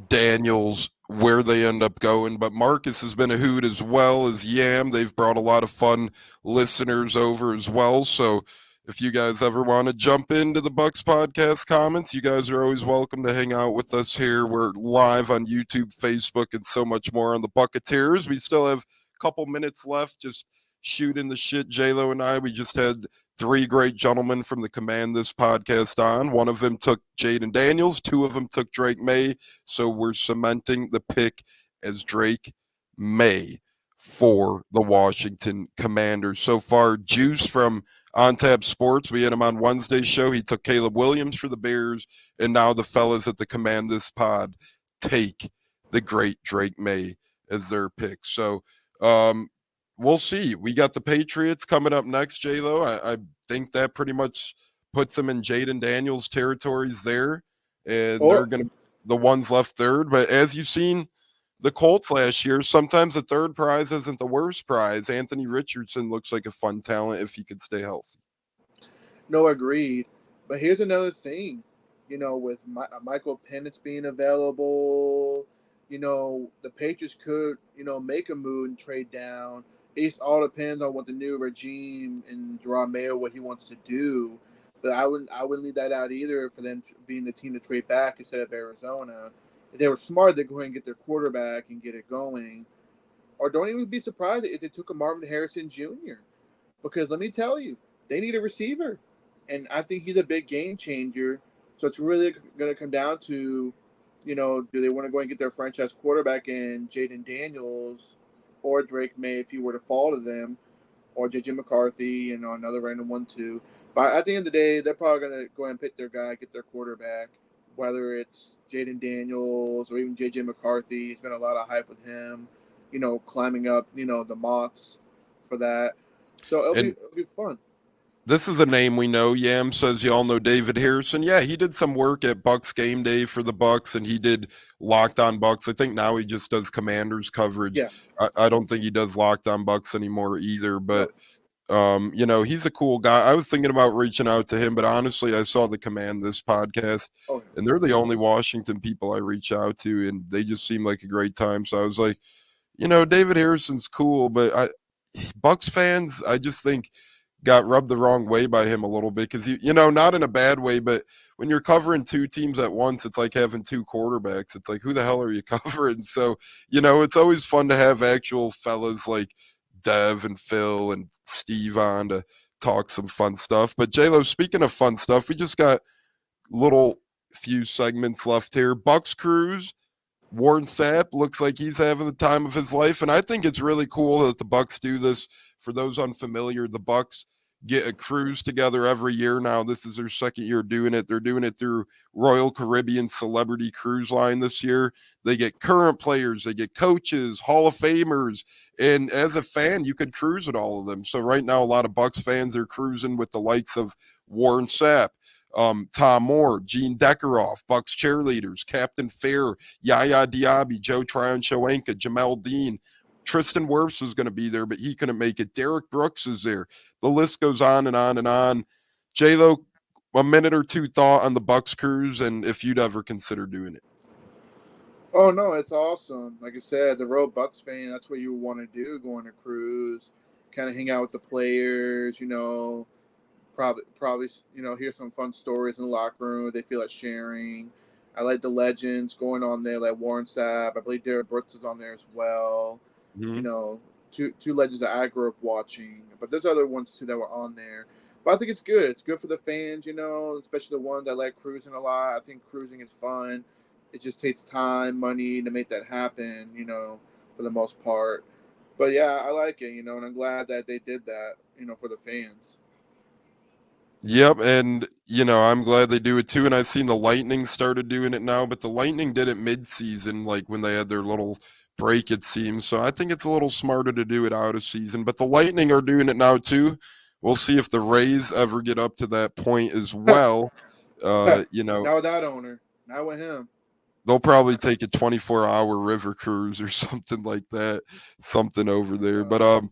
Daniels, where they end up going. But Marcus has been a hoot as well as Yam. They've brought a lot of fun listeners over as well. So if you guys ever want to jump into the Bucs podcast comments, you guys are always welcome to hang out with us here. We're live on YouTube, Facebook, and so much more on the Buccaneers. We still have a couple minutes left. Just shooting the shit, J-Lo and I. We just had 3 great gentlemen from the Command This podcast on. One of them took Jaden Daniels. 2 of them took Drake May. So we're cementing the pick as Drake May for the Washington Commanders. So far, Juice from On Tap Sports, we had him on Wednesday's show. He took Caleb Williams for the Bears. And now the fellas at the Command This pod take the great Drake May as their pick. So, we'll see. We got the Patriots coming up next, J-Lo. I think that pretty much puts them in Jaden Daniels' territories there. And they're going to the ones left third. But as you've seen the Colts last year, sometimes the third prize isn't the worst prize. Anthony Richardson looks like a fun talent if he could stay healthy. No, agreed. But here's another thing. With Michael Penix being available, the Patriots could, make a move and trade down. It all depends on what the new regime in Jerome Mayo, what he wants to do. But I wouldn't leave that out either for them being the team to trade back instead of Arizona. If they were smart, they'd go ahead and get their quarterback and get it going. Or don't even be surprised if they took a Marvin Harrison Jr. Because let me tell you, they need a receiver. And I think he's a big game changer. So it's really going to come down to, do they want to go and get their franchise quarterback in Jaden Daniels or Drake May if he were to fall to them, or JJ McCarthy, another random one too. But at the end of the day, they're probably going to go ahead and pick their guy, get their quarterback, whether it's Jaden Daniels or even JJ McCarthy. There's been a lot of hype with him, climbing up, the mocks for that. So it'll be fun. This is a name we know. Yam says y'all know David Harrison. Yeah, he did some work at Bucs Game Day for the Bucs, and he did Locked On Bucs. I think now he just does Commanders coverage. Yeah. I don't think he does Locked On Bucs anymore either, but he's a cool guy. I was thinking about reaching out to him, but honestly, I saw the Command This podcast, and they're the only Washington people I reach out to, and they just seem like a great time. So I was like, David Harrison's cool, but Bucs fans, I just think got rubbed the wrong way by him a little bit because not in a bad way, but when you're covering two teams at once, it's like having two quarterbacks. It's like, who the hell are you covering? So it's always fun to have actual fellas like Dev and Phil and Steve on to talk some fun stuff. But J-Lo, speaking of fun stuff, we just got little few segments left here. Bucs Cruise. Warren Sapp looks like he's having the time of his life, and I think it's really cool that the Bucs do this. For those unfamiliar, the Bucs get a cruise together every year now. This is their second year doing it. They're doing it through Royal Caribbean Celebrity Cruise Line this year. They get current players, they get coaches, Hall of Famers, and as a fan, you could cruise with all of them. So right now, a lot of Bucs fans are cruising with the likes of Warren Sapp, Tom Moore, Gene Deckeroff, Bucs cheerleaders, Captain Fair, Yaya Diaby, Joe Tryon-Shoenka, Jamel Dean. Tristan Wirfs was going to be there, but he couldn't make it. Derek Brooks is there. The list goes on and on and on. J-Lo, a minute or two thought on the Bucs cruise and if you'd ever consider doing it. Oh, no, it's awesome. Like I said, the real Bucs fan, that's what you want to do, go on a cruise, kind of hang out with the players, probably hear some fun stories in the locker room they feel like sharing. I like the legends going on there, like Warren Sapp. I believe Derek Brooks is on there as well. Mm-hmm. Two legends that I grew up watching, but there's other ones too that were on there. But I think it's good. It's good for the fans, especially the ones that like cruising a lot. I think cruising is fun. It just takes time, money to make that happen, for the most part. But yeah, I like it, and I'm glad that they did that, for the fans. Yep, and I'm glad they do it too. And I've seen the Lightning started doing it now, but the Lightning did it mid-season, like when they had their little break, it seems. So I think it's a little smarter to do it out of season. But the Lightning are doing it now too. We'll see if the Rays ever get up to that point as well. Not with that owner, not with him. They'll probably take a 24-hour river cruise or something like that, something over there. But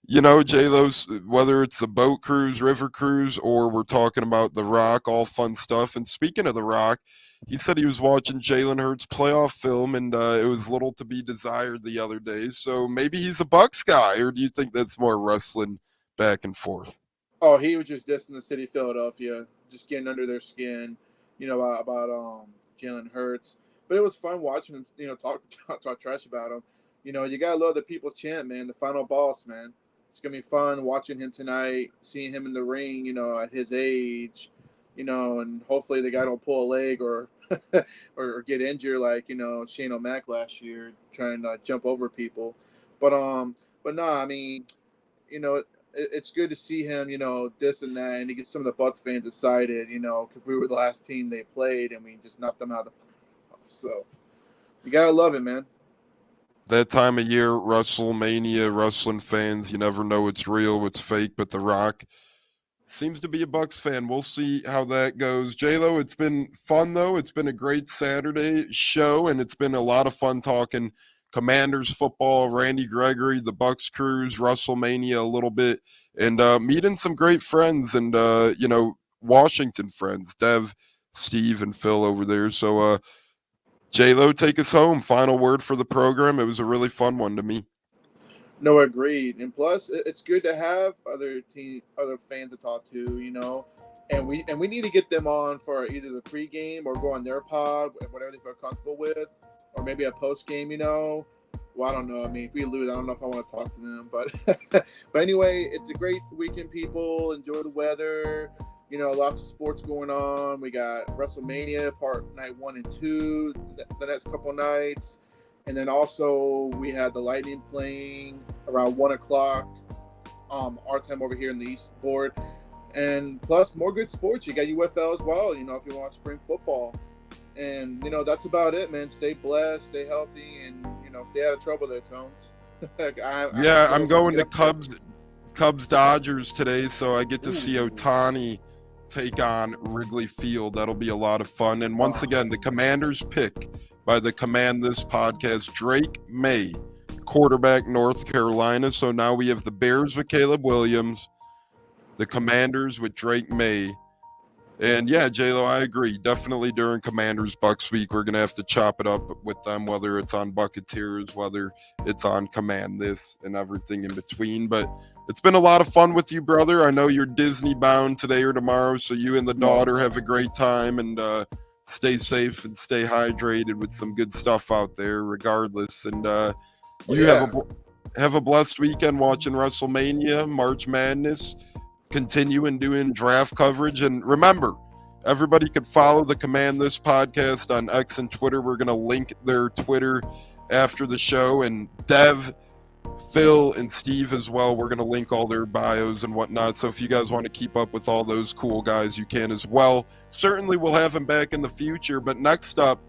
J-Lo's, whether it's the boat cruise, river cruise, or we're talking about The Rock, all fun stuff. And speaking of The Rock, he said he was watching Jalen Hurts playoff film, and it was little to be desired the other day. So maybe he's a Bucs guy, or do you think that's more wrestling back and forth? Oh, he was just dissing the city of Philadelphia, just getting under their skin, about Jalen Hurts. But it was fun watching him, talk trash about him. You gotta love the people's champ, man, the final boss, man. It's gonna be fun watching him tonight, seeing him in the ring, at his age, and hopefully the guy don't pull a leg or or get injured like Shane O'Mac last year trying to jump over people. But no, I mean, it's good to see him, this and that, and to get some of the Bucs fans excited, because we were the last team they played and we just knocked them out of the playoffs. So you gotta love it, man. That time of year, Wrestlemania, wrestling fans, you never know what's real, what's fake, but The Rock seems to be a Bucs fan. We'll see how that goes. J-Lo, it's been fun, though. It's been a great Saturday show, and it's been a lot of fun talking Commanders football, Randy Gregory, the Bucs cruise, Wrestlemania a little bit, and meeting some great friends and, Washington friends, Dev, Steve, and Phil over there. So, J-Lo, take us home. Final word for the program. It was a really fun one to me. No, agreed. And plus, it's good to have other fans to talk to, and we need to get them on for either the pregame or go on their pod, whatever they feel comfortable with, or maybe a post game, Well, I don't know. I mean, if we lose, I don't know if I want to talk to them. But but anyway, it's a great weekend, people. Enjoy the weather. You know, lots of sports going on. We got Wrestlemania night 1 and 2 the next couple of nights. And then also we had the Lightning playing around 1 o'clock our time over here in the East Board. And plus more good sports. You got UFL as well, you know, if you want spring football. And, you know, that's about it, man. Stay blessed, stay healthy, and, you know, stay out of trouble there, Tones. I'm going to Cubs Dodgers today, so I get to see Ohtani take on Wrigley Field. That'll be a lot of fun. And once again, the Commanders pick by the Command This podcast, Drake May, quarterback, North Carolina. So now we have the Bears with Caleb Williams, the Commanders with Drake May. And yeah, J-Lo, I agree. Definitely during Commanders Bucs week, we're going to have to chop it up with them, whether it's on Buccaneers, whether it's on Command This, and everything in between. But it's been a lot of fun with you, brother. I know you're Disney bound today or tomorrow, so you and the daughter have a great time, and stay safe and stay hydrated with some good stuff out there regardless. And have a blessed weekend watching WrestleMania, March Madness. Continuing doing draft coverage. And remember, everybody can follow the Command This podcast on X and Twitter. We're going to link their Twitter after the show. And Dev, Phil, and Steve as well. We're going to link all their bios and whatnot. So if you guys want to keep up with all those cool guys, you can as well. Certainly we'll have them back in the future. But next up,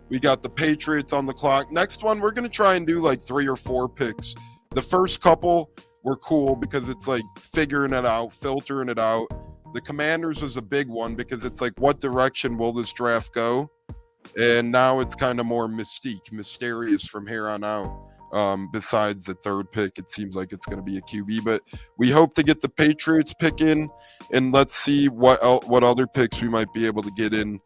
we got the Patriots on the clock. Next one, we're going to try and do like 3 or 4 picks. The first couple were cool because it's like figuring it out, filtering it out. The Commanders was a big one because it's like, what direction will this draft go? And now it's kind of more mysterious from here on out. Besides the third pick, it seems like it's going to be a QB, but we hope to get the Patriots pick in, and let's see what other picks we might be able to get in.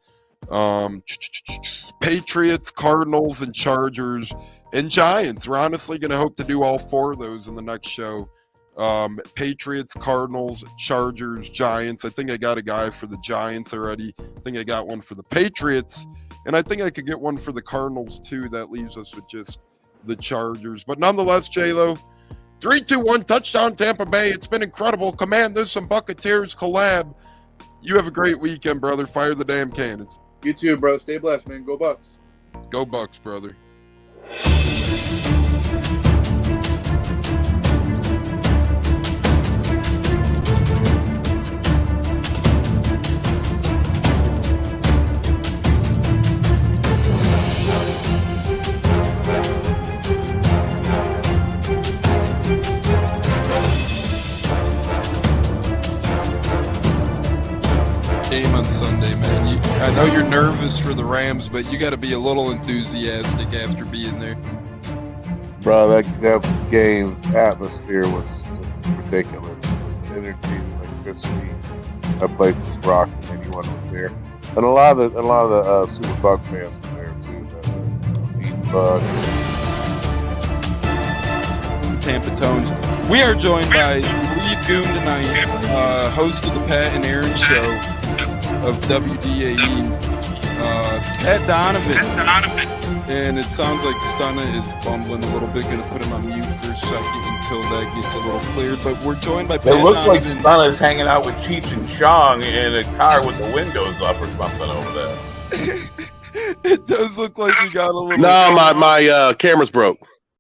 Patriots, Cardinals, and Chargers, and Giants. We're honestly going to hope to do all 4 of those in the next show. Patriots, Cardinals, Chargers, Giants. I think I got a guy for the Giants already. I think I got one for the Patriots, and I think I could get one for the Cardinals too. That leaves us with just the Chargers. But nonetheless, J-Lo, 3-2-1 touchdown Tampa Bay. It's been incredible. Commanders and Buccaneers collab. You have a great weekend, brother. Fire the damn cannons. You too, bro. Stay blessed, man. Go Bucs. Go Bucs, brother. Game on Sunday, man. I know you're nervous for the Rams, but you got to be a little enthusiastic after being there. Bro, that game atmosphere was ridiculous. The energy, the electricity. That place was rocking. Anyone was there, and a lot of the Super Buck fans were there too. The Bug. Tampa Tones. We are joined by Lee Goon tonight, host of the Pat and Aaron Show of WDAE, Pat Donovan. And it sounds like Stunna is bumbling a little bit. Going to put him on mute for a second until that gets a little cleared. But we're joined by Pat It looks like Donovan. Stunna's hanging out with Cheech and Chong in a car with the windows up or something over there. It does look like we got a little. No, my camera's broke.